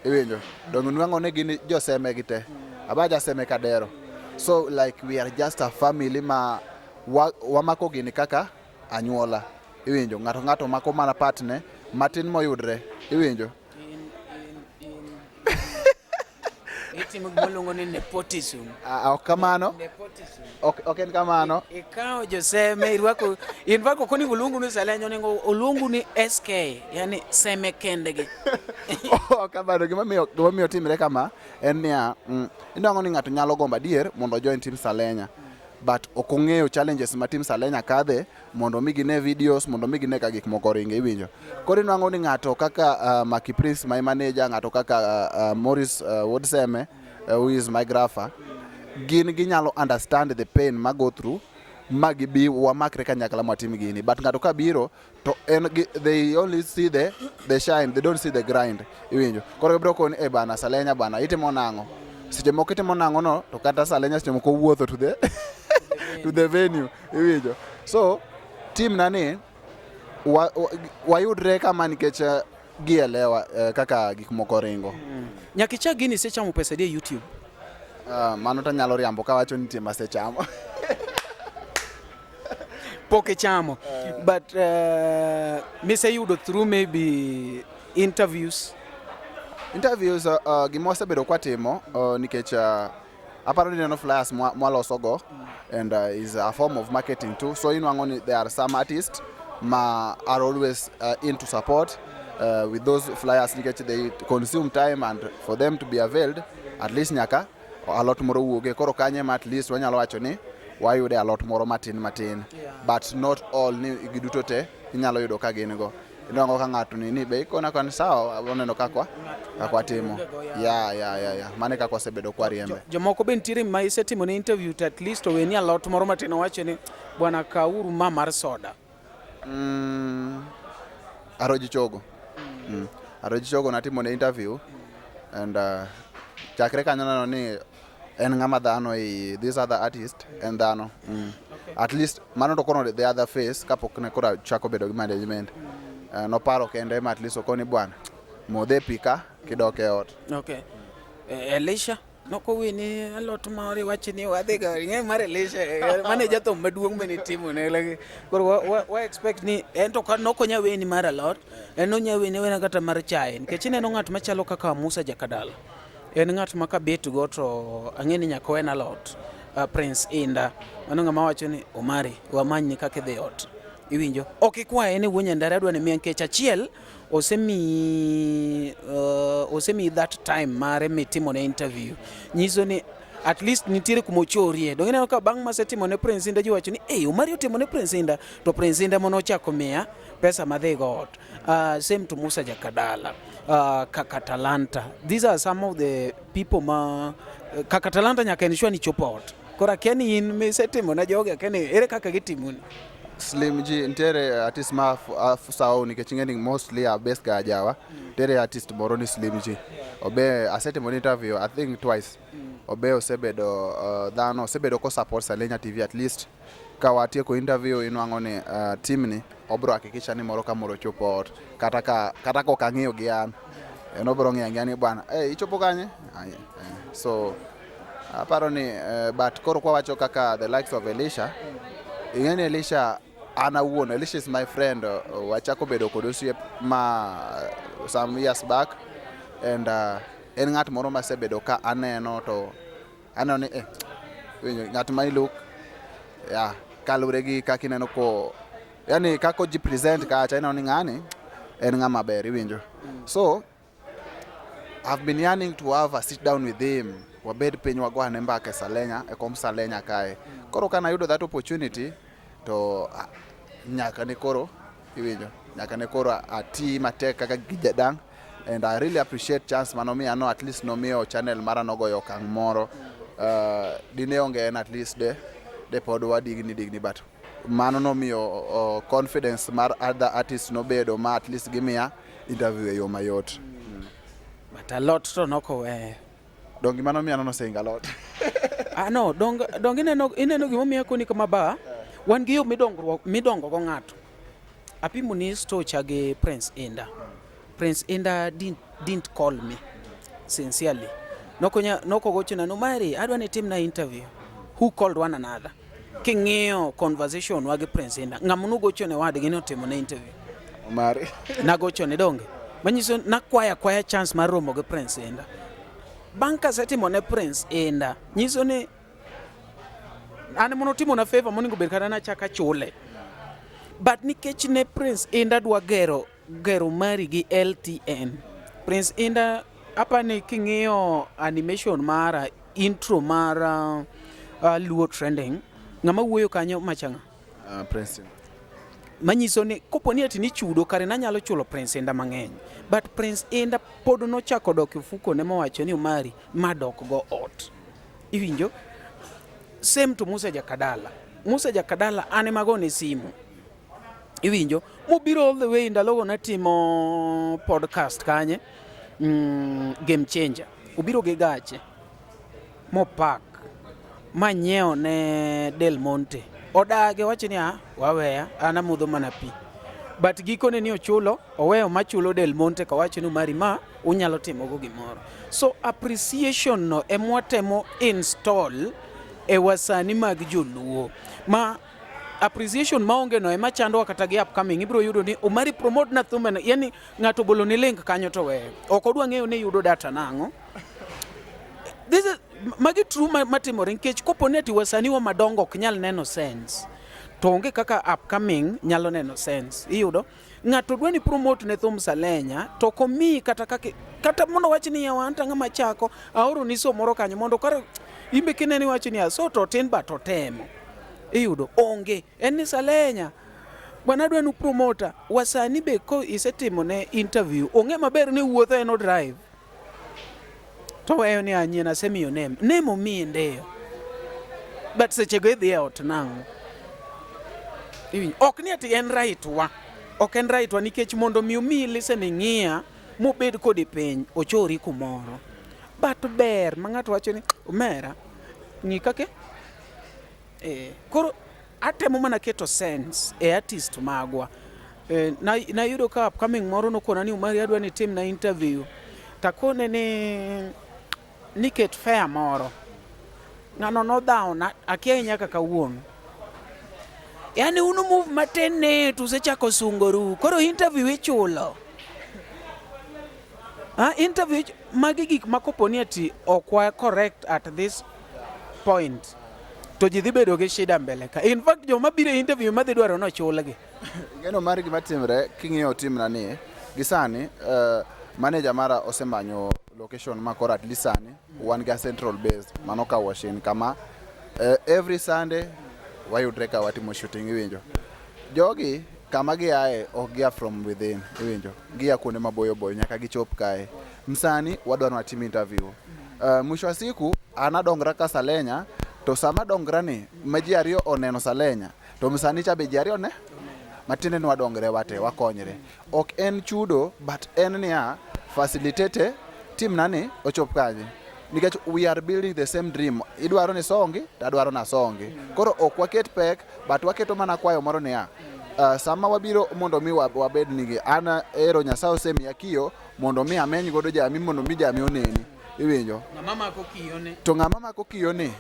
iwinjo. Dong nwang'o ni gin joseme gite, abaja seme kadero. So like we are just a family ma wamako gini kaka anyuola, iwinjo. Ng'ato mako mana partne matin moyudre, iwinjo. Itimo gimoluongo ni nepotism. Ok kamano. Ok en kamano. Ikawo joseme irwako koni uluongo ni Salenya, onego uluongo ni SK, yani seme kendegi. Kamano gimomiyo timre kama en niya, inwang'o ni ng'ato nyalo gombo adier mondo join team Salenya, but ok ong'eyo challenges ma team Salenya kadhe mondo mi gine videos, mondo mi gine ka gik moko ringe, iwinjo. Koro inwang'o ni ng'ato kaka Maki Prince, my manager, ng'ato kaka Morris Wodseme, who is my grapher, ginyalo understand the pain ma go through magibi wamakre kanyakla mwatim gini, but ng'ato ka biro to they only see the shine, they don't see the grind, iwinjo. Koro biro koni bana Salenya bana itimo nang'o, seche moko itimo nang'o no to kata Salenya seche moko wuotho to the to the venue, iwinjo. So team nani wayudre kama nikech gielewa kaka gik moko ringo. Nyaka ichak gini sechamo pesa di YouTube? Mano to nyalo riambo kawacho nitie masechamo. Poke chamo. But me say you through maybe interviews Interviews gima wasebedo kwatimo nikech aparo ni neno flyers mwalosogo and is a form of marketing too. So inwango ni there are some artists are always in to support with those flyers nikech they consume time and for them to be availed at least nyaka a lot moro wuoge koro kanye ma at least wanyalo wacho ni wayude a lot moro matin but not all ni giduto te inyalo yudo ka gin go ndongo ka ng'ato ni be ikona kan sawa oneno kakwa timo mane kakwa sebedo kwa riembe jomoko be nitiere ma isetimo ne interview at least oweni a lot moro matin owacho ni bwana kauru ma mar soda Aroji Chogo natimo ne interview and chakre kanyo neno ni en ng'ama dhano i these other artist and dhano at least mano to kono the other face kapok ne kora chako bedo gi management no paro kende ma at least okoni bwana modhe pika kidok e ot. Okay. Elisha noko wini a lot mari wachi ni wadhi ga nge mar Elisha manager to maduong' mene timo ne like koro wa expect ni ento ka nokonya weni mar a lot eno nya weni wena kata mar chai nikech neno ng'at machalo kaka Musa Jakadala en ng'at ma ka bet go to ang'eni nyako en a lot Prince Inda mano ng'ama wacho ni Omari wamany ni kaka dhi ot iwinjo okikwaye ni wuonya ndara adwa ne miya nkech achiel osemi that time mare mitimo ne interview nyiso ni at least nitiere kumochorie dong ineno ka bang' masetimo ne Prince Inda jiwacho ni Omari otimo ne Prince Inda to Prince Inda mono chako miya pesa madhi go ot same to Musa Jakadala Kaka Talanta. These are some of the people Kaka Talanta nyaka ensure ni chopo ot kora keni in mesetimo na joga keni ere kaka gitimuni Slim G ntere artist ma sao nikech ing'eni mostly a best guy jawa ntere artist moro ni Slim G obe asetimo interview I think twice obe osebedo dhano osebedo ko support Salenya TV at least ka watieko interview inwango ni team ni obro hakikisha ni moro ka moro chopo ot kata ko kang'iyo gi an obro ng'iyo ni bwana ichopo kanye so aparo ni but koro kwa wacho kaka the likes of Elisha ing'eni Elisha Elisha is my friend wachako bedo kod osiep some years back and en ng'at moro masebedo ka aneno ni ng'at ma look kalure gi kaka ineno ko yani kako ji present kacha ineno ni ng'ani en ng'ama ber iwinjo so I've been yearning to have a sit down with him wabed piny wagwane mbaka Salenya kom Salenya kae koro kana yudo that opportunity to nyaka ne koro iwinjo nyaka ne koro ati matek kaka gijadang and I really appreciate chance manomiya no at least nomiyo channel mara nogoyo kang moro dine onge en at least de pod wadigni but mano nomiyo confidence mar other artists nobedo ma at least gimiya interview e yo mayot but a lot to noko dongi mano miya no saying a lot no dong ineno gimomiya koni kama ba wan gi yo midongo go ng'ato apimo ni stocha gi Prince Inda didn't call me sincerely noko gochona no Mari adwa ni tim na interview who called one another king'iyo conversation wagi Prince Inda ng'amuno gochone wadgi ni otimo na interview Omari nagochone donge manyiso nakwaya chance mar romo gi Prince Inda bang' ka setimo ne Prince Inda nyiso ni ane mono timo na favor moningo ber kana chaka chule but nikech ne Prince Inda dwa gero mari gi LTN Prince Inda apani king'iyo animation mara intro mara Luo Trending ng'ama wuoyo kanyo machanga Prince manyiso ni koponi ati ni chudo kare nanyalo chulo Prince Inda mang'eny but Prince Inda pod nochako dok fuko ne mowacho ni Omari madok go ot iwinjo same to Musa Jakadala ane magone simu iwinjo mobiro all the way ndalogo natimo podcast kanye Game Changer obiro gi gache mopak manyeo ne Del Monte odage wacho ni waweya ana mudho mana pi but gikone ni ochulo oweyo machulo Del Monte ka wacho ni Omari ma unyalo timo go gimoro so appreciation no emwatemo install e wasani mag joluo ma appreciation maonge no ema chandwa kata gi upcoming ibro yudo ni Omari promote na thumen, yani ng'ato bolo ni link kanyo to we ok odwa ng'eyo ni yudo data nang'o. This is magi true matimore nikech koponi ati wasanii wa madongo ok nyal neno sense to onge kaka upcoming nyalo neno sense. Iyudo ng'ato dwa ni promote ne thum Salenya to komi kata mondo wach ni ya wanta ng'ama chako aoro ni so moro kanyo mondo kar imbe kineni wach ni so to tin ba to temo. Iyudo onge en ni Salenya bwana dwa nu promoter wasanii be ko isetimo ne interview onge maber ni wuotho eno drive to weyo ni anyina semiyo nemo mi ndeyo but seche go idhi ot nang'o. Ok ni ati en right wa ok en right wa nikech mondo mi umi listening ng'iya mobed kodi piny ochori kumoro but ber ma ng'ato wacho ni omera ng'i kake koro atemo mana keto sense e artist magwa. Na yudo ka upcoming moro nokona ni Omari adwa ni tim na interview takone ni ket fair moro ng'ano no dhao na akia nyaka kawuono yani unu move matin ne tusechako sungoru koro interview ichulo interview magi gik makoponi ati okwa correct at this point to ji dhi bedo gi shida mbele ka. In fact joma biro interview madhi dwaro no chulgi. Geno mari gima timre king'iyo tim na ni gisani manager mara osemanyo location makoro at least sani wan ga central base mano ka Washington kama every Sunday wayudre ka watimo shooting iwinjo jogi kama giae ok gia from within iwinjo gia kuonde maboyo boyo nyaka gichop kae msani wadwaro na team interview mwisho wa siku anadongra ka Salenya to sama dongra ni maji ariyo oneno Salenya to msani cha be ji ariyo ne matinde ni wadongre wate wakonyre ok en chudo but en niya facilitate team nani ochop kaje nikech we are building the same dream idwaro ni songi tadwaro na songi koro ok waket pek but waketo mana kwayo moro niya sama wabiro mondo mi wabed nigi ana ero Nyasaye osemiya kiyo mondo mi ameny godo jami mondo mi jami oneni iwinjo ng'ama mako kiyone to ng'ama mako kiyone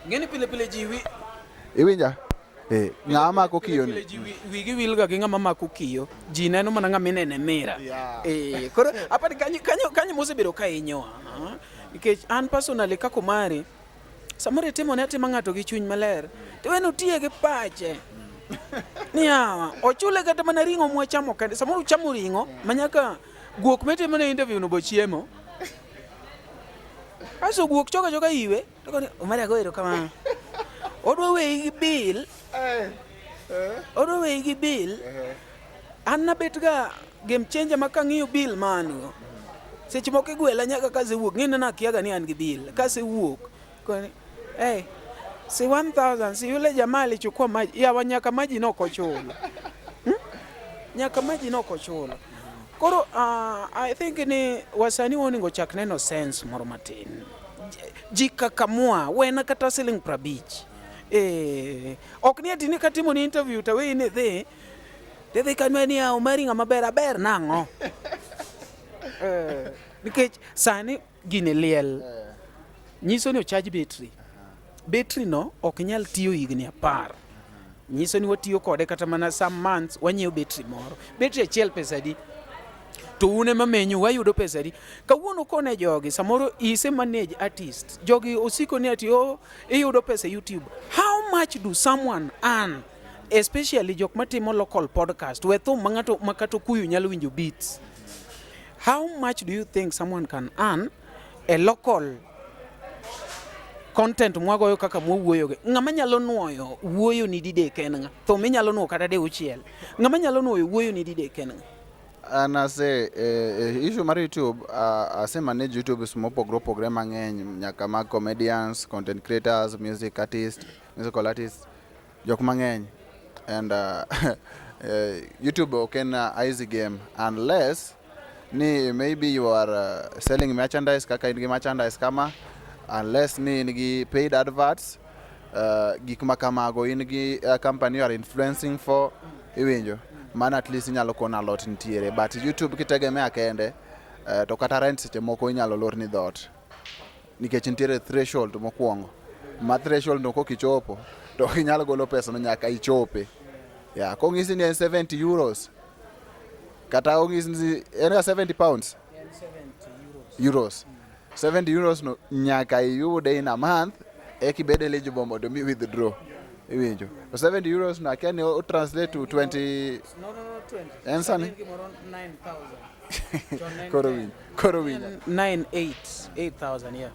ngeni pile jiwi iwinja ng'ama mako kiyone wigi wilga gi ng'ama mako kiyo ji neno mana ng'ama inene mira koro apani kanyo mosebedo ka inyo nikech an personally kako mari samore timo ne atima ng'ato gi chuny maler to weno tie gi pache ni hawa ochule kata mana ringo mwachamo kande samoro chamo ringo manyaka guok metimo ne interview no bochiemo aso guok choka iwe to Omari agoero kama odwa wegi bill an nabetga game changer makang'iyo bill mano seche moko igwela nyaka kaze wuok ng'ina na kiaga ni an gi bill kase wuok koni si 1000 si yule jamaa alichukua maji ya nyaka maji noko chulo nyaka maji noko chulo koro I think ni wasanii woningo chak neno sense moro matin jikakamua wena kata siling prabich ok ni atini katimo ni interview to we ni dhi kanweni ya Omari ng'ama ber nang'o nikech sani gine liel nyiso ni ocharge battery no ok nyal tiyo higni 10 nyiso ni watiyo kode kata mana some months wanyiewo battery moro battery achiel pesa di to une mamenyo wayudo pesa di kawuono kone jogi samoro ise manage artist jogi osiko ni ati iyudo pesa YouTube. How much do someone earn especially jok matimo local podcast we thum mangato makato kuyu nyalo winjo beats? How much do you think someone can earn a local content mwagoyo kaka mwuoyo ge ng'ama nyalo nuoyo wuoyo ni dide kenanga to me nyalo nuo kata de uchiel ng'ama nyalo nuoyo wuoyo ni dide kenanga ana se issue mar YouTube ase manage YouTube smopogro program mang'eny nyaka mag comedians, content creators, musical artists jok mang'eny and YouTube oken easy game unless ni maybe you are selling merchandise kaka in merchandise kama unless ni ingi paid adverts gik makamago in gi company you are influencing for iwinjo man at least inyalo kona lot ntiere but YouTube kitegemea kende to kata rent seche moko inyalo lor ni dot nikech ntiere threshold mokwongo ma threshold no kokichopo to inyalo golo pesa no nyaka ichope. Yeah, kong'isi ni en 70 euros kata ong'isi ni en 70 pounds. 70 euros. 70 euros no nyaka iyude in a month ekibede eligible mondo mi withdraw. Iwinjo. 70 euros no can you translate to 20? No, 20. En sani? 9,000. Koro winjo. 8,000, yeah.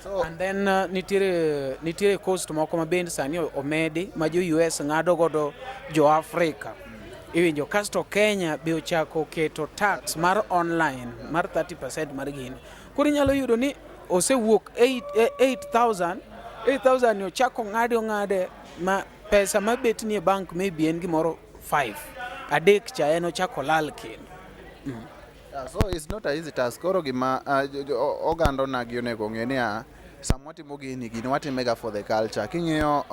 So, and then nitiere cost moko ma bende sani omedi ma jo US ng'ado godo jo Africa. Iwinjo, kasto Kenya be ochako keto tax mar online mar 30% mar gini. Koro inyalo yudo ni osewuok 8,000 ni ochako ng'ade ma pesa ma bet ni e bank maybe en gimoro 5. Adek cha en ochako lal kendo. Yeah, so it's not an easy task. Koro gima ogando na gi onego ng'e ni samwatimo gini watimega for the culture. King'iyo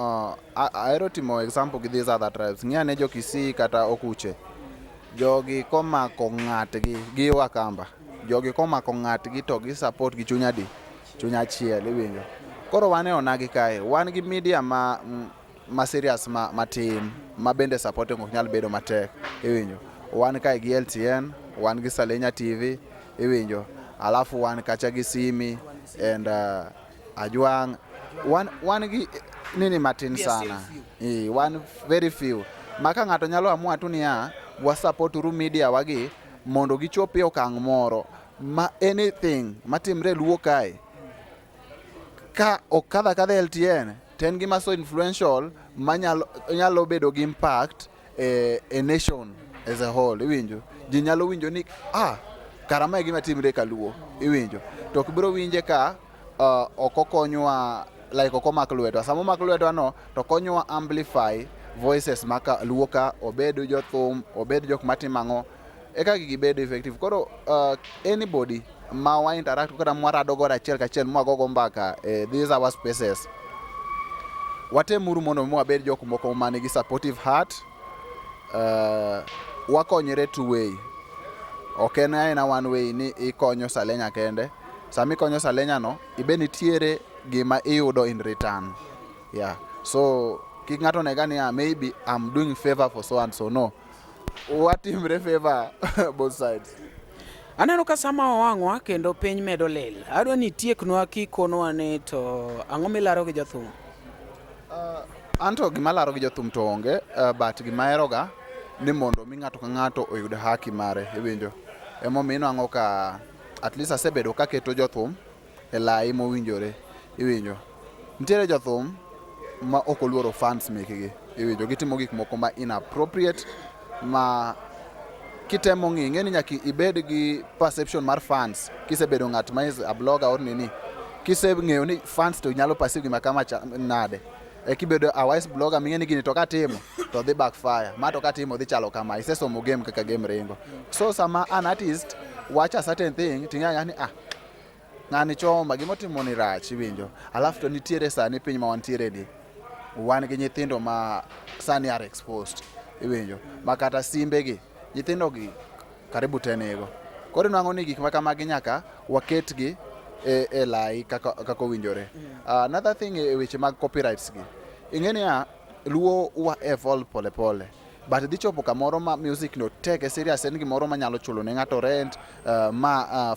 ahero timo example gi these other tribes. Ng'ia ne jo Kisii kata Okuche. Jogi komako ng'atgi gi Wakamba. Jogi komako ng'atgi to gi support gi chuny adi? Chuny achiel, iwinjo. Koro wan e onagi kae. Wan gi media ma serious ma tin ma bende support ok nyal bedo matek, iwinjo. Wan kae gi LTN, wan gi Salenya TV, iwinjo. Alafu wan kacha gi Simi and Ajwang. Wan gi nini matin sana. One very few. Maka ng'ato nyalo amua tu niya wa support ru media wagi mondo gichopi okang' moro ma anything matimre Luo kae ka okadha LTN ten gima so influential manyalo bedo gi impact a nation as a whole, iwinjo. Ji nyalo winjo ni karama e gima timre ka Luo, iwinjo. To kibiro winje ka okokonyowa like okomak lwetwa. Samo mak lwetwa no to konyowa amplify voices maka Luo ka obedo jothum, obedo jok matimang'o eka gibedo effective. Koro anybody ma wa interact kata mwarado godo achiel kachiel mwagogo mbaka these our spaces. Watemuru mondo mwabed jok moko manigi supportive heart. Wakonyere two way. Ok en aena one way ni ikonyo Salenya kende. Sami konyo Salenya no ibe nitiere gima iyudo in return. Yeah. So kik ng'ato nega ni maybe I'm doing favor for so and so. No. Watimre favor both sides. Aneno ka sama owang'wa kendo piny medo lil. Adwa ni tieknwa kikonwa ne to ang'o milaro gi jothum? Anto gima laro gi jothum to onge, but gima eroga ni mondo mi ng'ato ka ng'ato oyud haki mare, iwinjo. Emomiyo ang'o ka at least asebedo ka keto jothum e lai mowinjore, iwinjo. Nitiere jothum ma ok oluoro fans mekgi, iwinjo. Gitimo gik moko ma inappropriate ma kitemo ng'e ni nyaka ibed gi perception mar fans. Kisebedo ng'at ma is a blogger or nini, kiseng'eyo ni fans to nyalo perceive gima kama nade. Kibedo a wise blogger ming'e ni gini to katimo to dhi backfire. Ma to katimo dhi chalo kama. Isesomo game kaka game ringo. So sama an artist watch a certain thing ting'anya ni ng'ani choma gimotimo ni rach, iwinjo. Alafu to nitiere sani piny ma wantiere ni wan gi nyithindo ma sani are exposed, iwinjo. Makata simbe gi nyithindo gi karibu tenego. Koro nwang'o ni gik makamagi nyaka waketgi e lai kaka winjore. Another thing e weche mag copyrights gi. Ing'eni Luo wa evolve pole pole. But dhi chopo kamoro ma music no take serious en gimoro manyalo chulo ne ng'ato rent,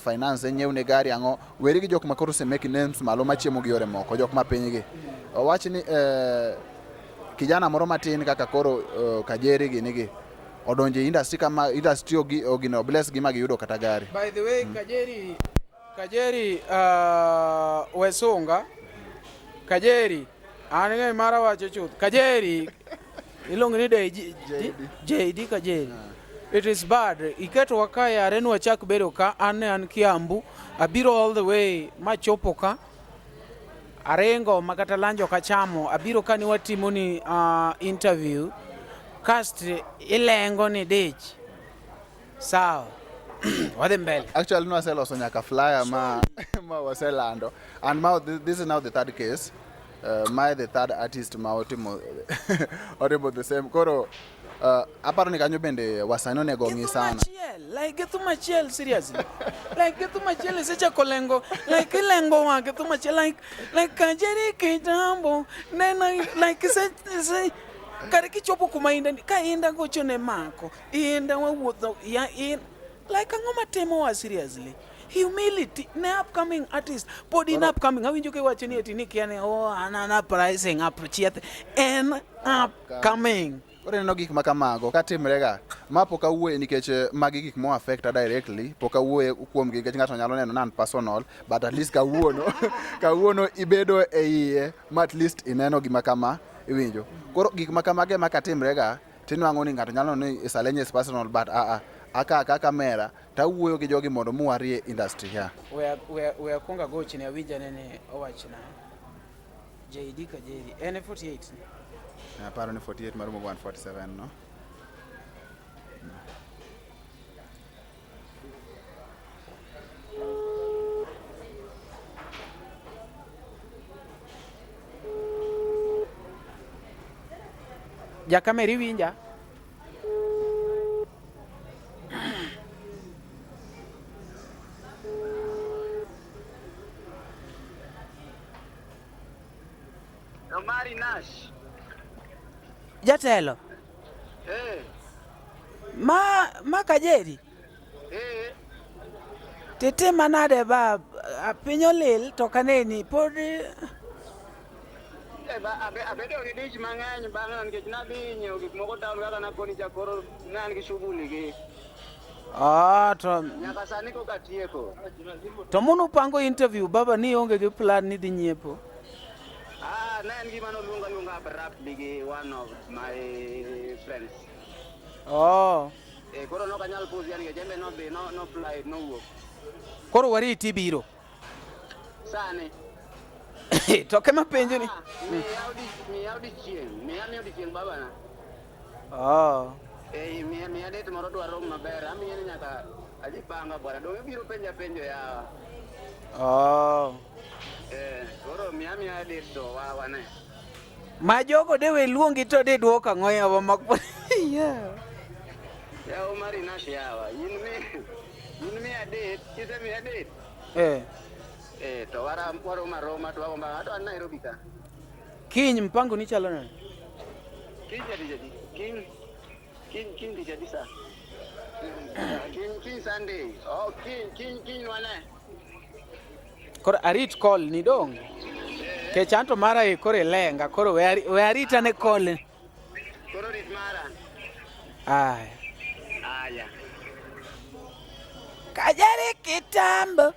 finance nyiew ne gari ang'o. Weri gi jok makoro se make names malo machiemo gi yore moko, jok ma piny gi. Wach ni kijana moro matin kaka koro Kajeri gi nigi odonje industry kama industry ogino bless gi magiyudo kata gari. By the way, Kajeri Wesunga Kajeri anenge mara wacho chuth Kajeri ilongo ni JD Kajeri. It is bad. Iketo wakaya arenu wachak bedo ka an Kiambu abiro all the way machopo ka arengo makata lanjo kachamo abiro kani watimo ni interview cast ilengo ni dich sawa. Wadhi mbele. Actually no waseloso nyaka flyer ma waselando, and this is now the third case. The third artist ma otimo the same. Koro aparo ni kanyo bende wasani onego ng'i sana. Like get to my chill, seriously. Like get to my chill is such a colengo. Like lengo wa get to my chill like kajeri kitambo. Then like say kariki chopo kumainda ka inda gocho ne mako. Inda wa wuotho ya in like angoma temo wa seriously. Humility ne upcoming artist pod in upcoming awinjo ke wacho ni eti ni kiane anana pricing appreciate and upcoming. Koro neno gik makamago katimrega ma pok awuoye nikech magi gik mo affecta directly, pok awuoye kuom gi nikech ng'ato nyalo neno nan personal, but at least kawuono ibedo e iye ma at least ineno gima kama iwinjo. Koro gik makamage makatimrega tinwang'o ni ng'ato nyalo neno ni Salenya is personal, but aka kamera tawuoyo gi jogi mondo muwarie industry ya. We akonga gochi ne awinja nene owachna JD ka JD N48 Aparo ni 48 marumo 147 no. Jakameri winja Omari Nash. Jatelo. Ma kajeri. Tete manade ba piny olil to kaneni pod abedo gi dich mang'eny bang'e nikech nadhi nyiewo gik moko town kaka naponi chakoro ne an gi shughuli gi. To Nyaka sani koka tieko. To munu pango interview baba ni onge gi plan ni dhi nyiepo. Ne en gima noluonga abruptly gi one of my friends. Koro nokanyal pusi yani nikech embe nodhi no flight nowuok. Koro wariti biro. Sani. To kema penjo ni. Miya odiochieng' baba na. Miya date moro dwaro maber, amiye ni nyaka ajipanga bwana, dong' ibiro penjo yawa. Koro miya date to wane. Ma jogo dewe luongi to de duoka ang'o yawa mak. Yawa Omari Nash yawa, in miya date, kise miya date. To waroma to wagomba ato an Nairobi ka. Kiny mpango ni chalo nani? Kiny dijadi sa. Kiny Sunday. Kiny wane. Koro arit call ni dong. Ke chanto mara e kore lenga, koro we arita ne call. Koro rit mara. Aya. Kajari kitambo.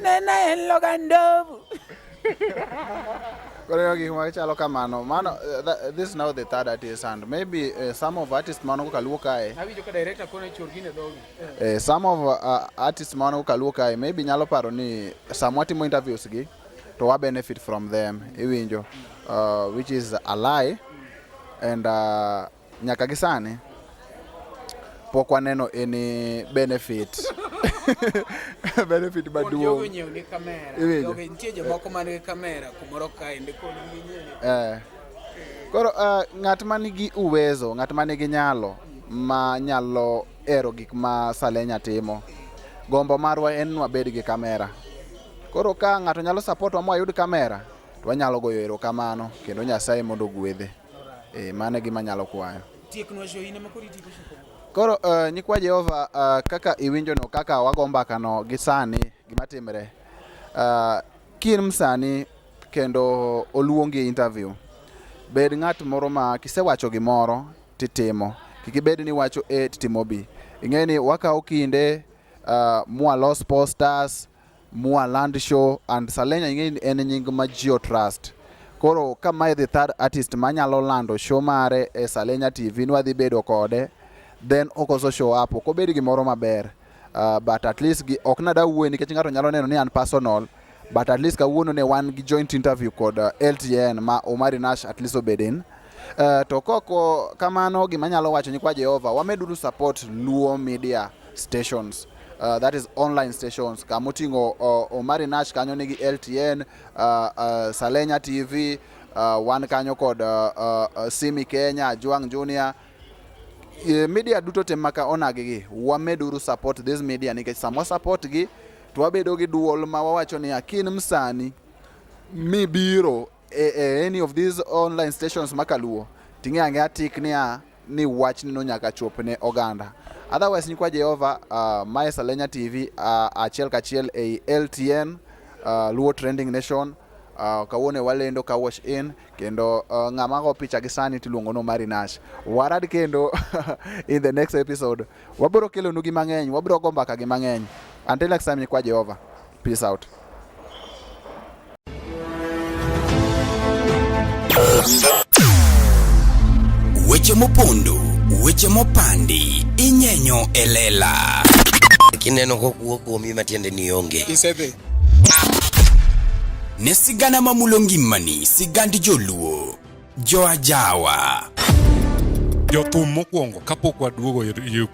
Nena en logandovu. Koro gik machalo kamano. Mano this is now the third artist and maybe some of artists mano kaluo kae. Awinjo ka director kono chorgine dhogi. Some of artists mano kaluo kae maybe nyalo paro ni samwa timo interviews gi to wa benefit from them iwinjo which is a lie and nyaka gisani pok waneno any benefit. Benefit maduong'. Jogo nyiew ni kamera. Jogo nitie jomoko man gi kamera kumoro kae ndiko ni nyiew. Koro ng'at man gi uwezo, ng'at man gi nyalo ma nyalo ero gik ma Salenya timo. Gombo marwa en wabed gi kamera. Koro ka ng'ato nyalo support wa moyud kamera, to wanyalo goyo erokamano kendo Nyasaye mondo ogwedhe. Mano gima nyalo kwayo. Teknolojia ine makoriti kushiko. Koro nyikwa Jehova kaka iwinjo no kaka wago mbaka no gi sani gima timre. Kin msani kendo oluongi interview. Bed ng'at moro ma kisewacho gimoro titimo. Kikibed ni wacho A titimo B. Ing'eni wakawo kinde mua los posters, mua land show and Salenya ing'eni en nying ma Geo Trust. Koro kama the third artist manyalo lando show mare e Salenya TV nwadhi bedo kode. Then okoso show up ok obed gimoro maber but at least ok nada wuoyo nikech ng'ato nyalo neno ni an personal but at least kawuono ne wan gi joint interview kod LTN ma Omari Nash at least obedin to koko kamano gima nyalo wacho nyikwa Jehova wameduru support Luo media stations that is online stations kamoting'o Omari Nash kanyo nigi LTN Salenya TV wan kanyo kod Simi Kenya Juang Junior media duto te maka onagi gi wameduru support this media nikech samo support gi to wabedo gi duol ma wawacho ni akin msani mibiro any of these online stations makaluo ting'e atik ni wach ni no nyaka chop ne oganda. Otherwise nikwa Jehova my Salenya TV achiel kachiel e LTN Luo Trending Nation kawone walendo ka wash in kendo ng'ama go picha gi sani tiluongo no Omari Nash. Warad kendo in the next episode wabiro kelo nugi mang'eny, wabiro go mbaka gi mang'eny. Until next time nikwa Jehova. Peace out. Weche mopondo, weche mopandi, inyenyo elela. Kineno kokuok kuomi matiende ni onge. Isebe. Ne sigana mamulo ngimani, sigand joluo, joajawa. Jothum mokwongo kapok waduogo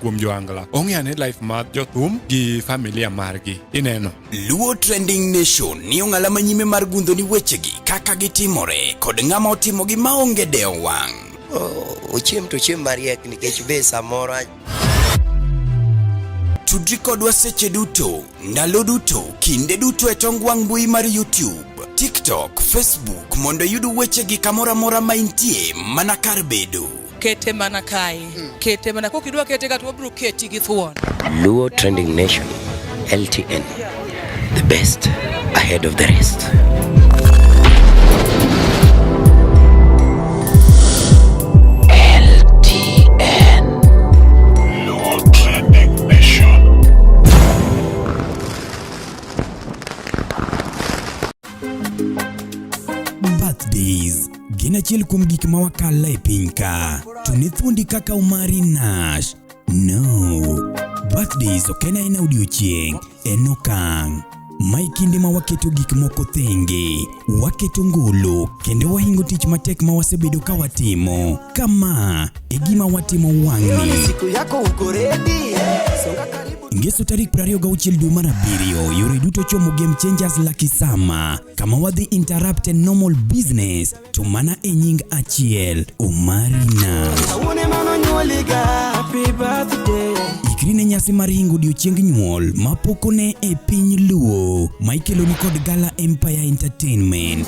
kuom joangla. Ong'e life mar jothum gi familia margi. Ineno. Luo Trending Nation ni ong'ala manyime mar gundo ni wechegi kaka gitimore kod ng'ama otimogi maonge deo wang'. Ochiem to chiem mariek nikech be samoro tudri kodwa seche duto, ndalo duto, kinde duto e tong wang' mbui mar YouTube, TikTok, Facebook mondo yudu wechegi kamora mora ma intie mana kar bedo. Kete mana kae. Kete mana kokidwa kete ka to wabro keti gi thuon. Luo Trending Nation, LTN, the best ahead of the rest. Birthdays gin achiel kuom gik ma wakala e piny ka. To ne thuondi kaka Omari Nash. No. Birthdays ok en aina odiochieng', en okang'. Mai kinde ma waketo gik moko thenge, waketo ngolo, kendo wahingo tich matek ma wasebedo ka watimo. Kama e gima watimo wang'ni. Siku yako uko ready? Ngeso tarik 26 dwe mar 7, yore duto chomo Game Changers Lucky Sama. Kama wadhi interrupt normal business to mana e nying achiel, Omari Nash. Awune mano nyuoliga, happy birthday. Ikri ne nyasi mar hingo odiochieng' nyuol mapokone e piny Luo, ma ikelo ni kod Gala Empire Entertainment.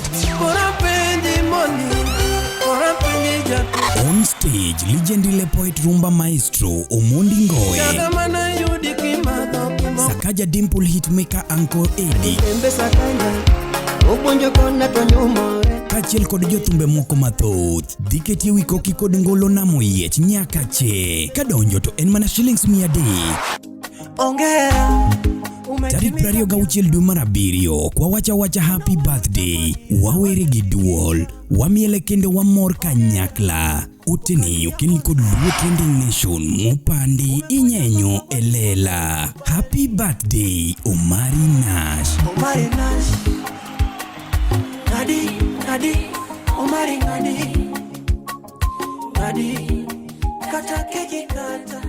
On stage, legendary poet rumba maestro Omondi Ngoe, Sakaja Dimple hitmaker Uncle Eddie, kachiel kod jothumbe moko mathoth. Dhi ketie wi koki kod ngolo na moyiech nyaka che. Kadonjo to en mana shillings 100. Ongera Tarik 26 dwe mar 7, kwa wacha happy birthday, wawere gi duol, wamiele kendo wamor kanyakla. Uteni ukini kod Luo Trending Nation mopandi inyenyo elela. Happy birthday, Omari Nash. Omari Nash. Nadi, Omari Nadi. Nadi, kata keji kata.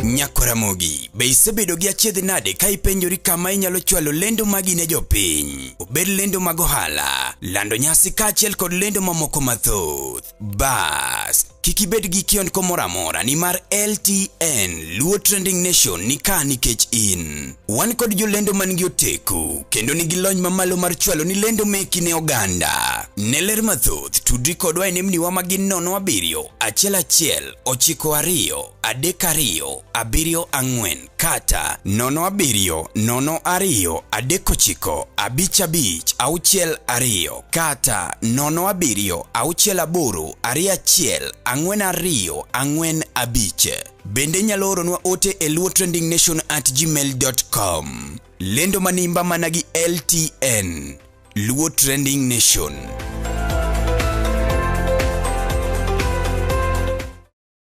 Nyakoramogi, be isebedo gi achiedh nade ka ipenjori kama inyalo chwalo lendo magi ne jopiny. Obed lendo mag ohala, lando nyasi kachiel kod lendo mamoko mathoth. Bas, kikibed gi kionko mora mora ni mar LTN Luo Trending Nation ni ka nikech in. Wan kod jo lendo manigi oteku, kendo nigi lony mamalo mar chwalo ni lendo meki ne oganda. Neler mathoth, tudri kodwa e nembni wa magin 07 1 9 2 3 2 7 kata 07 02 39 55 62 kata 07 68 21 42 bende nyalo oronwa ote e luotrendingnation@gmail.com. Lendo manimba managi LTN Luo Trending Nation.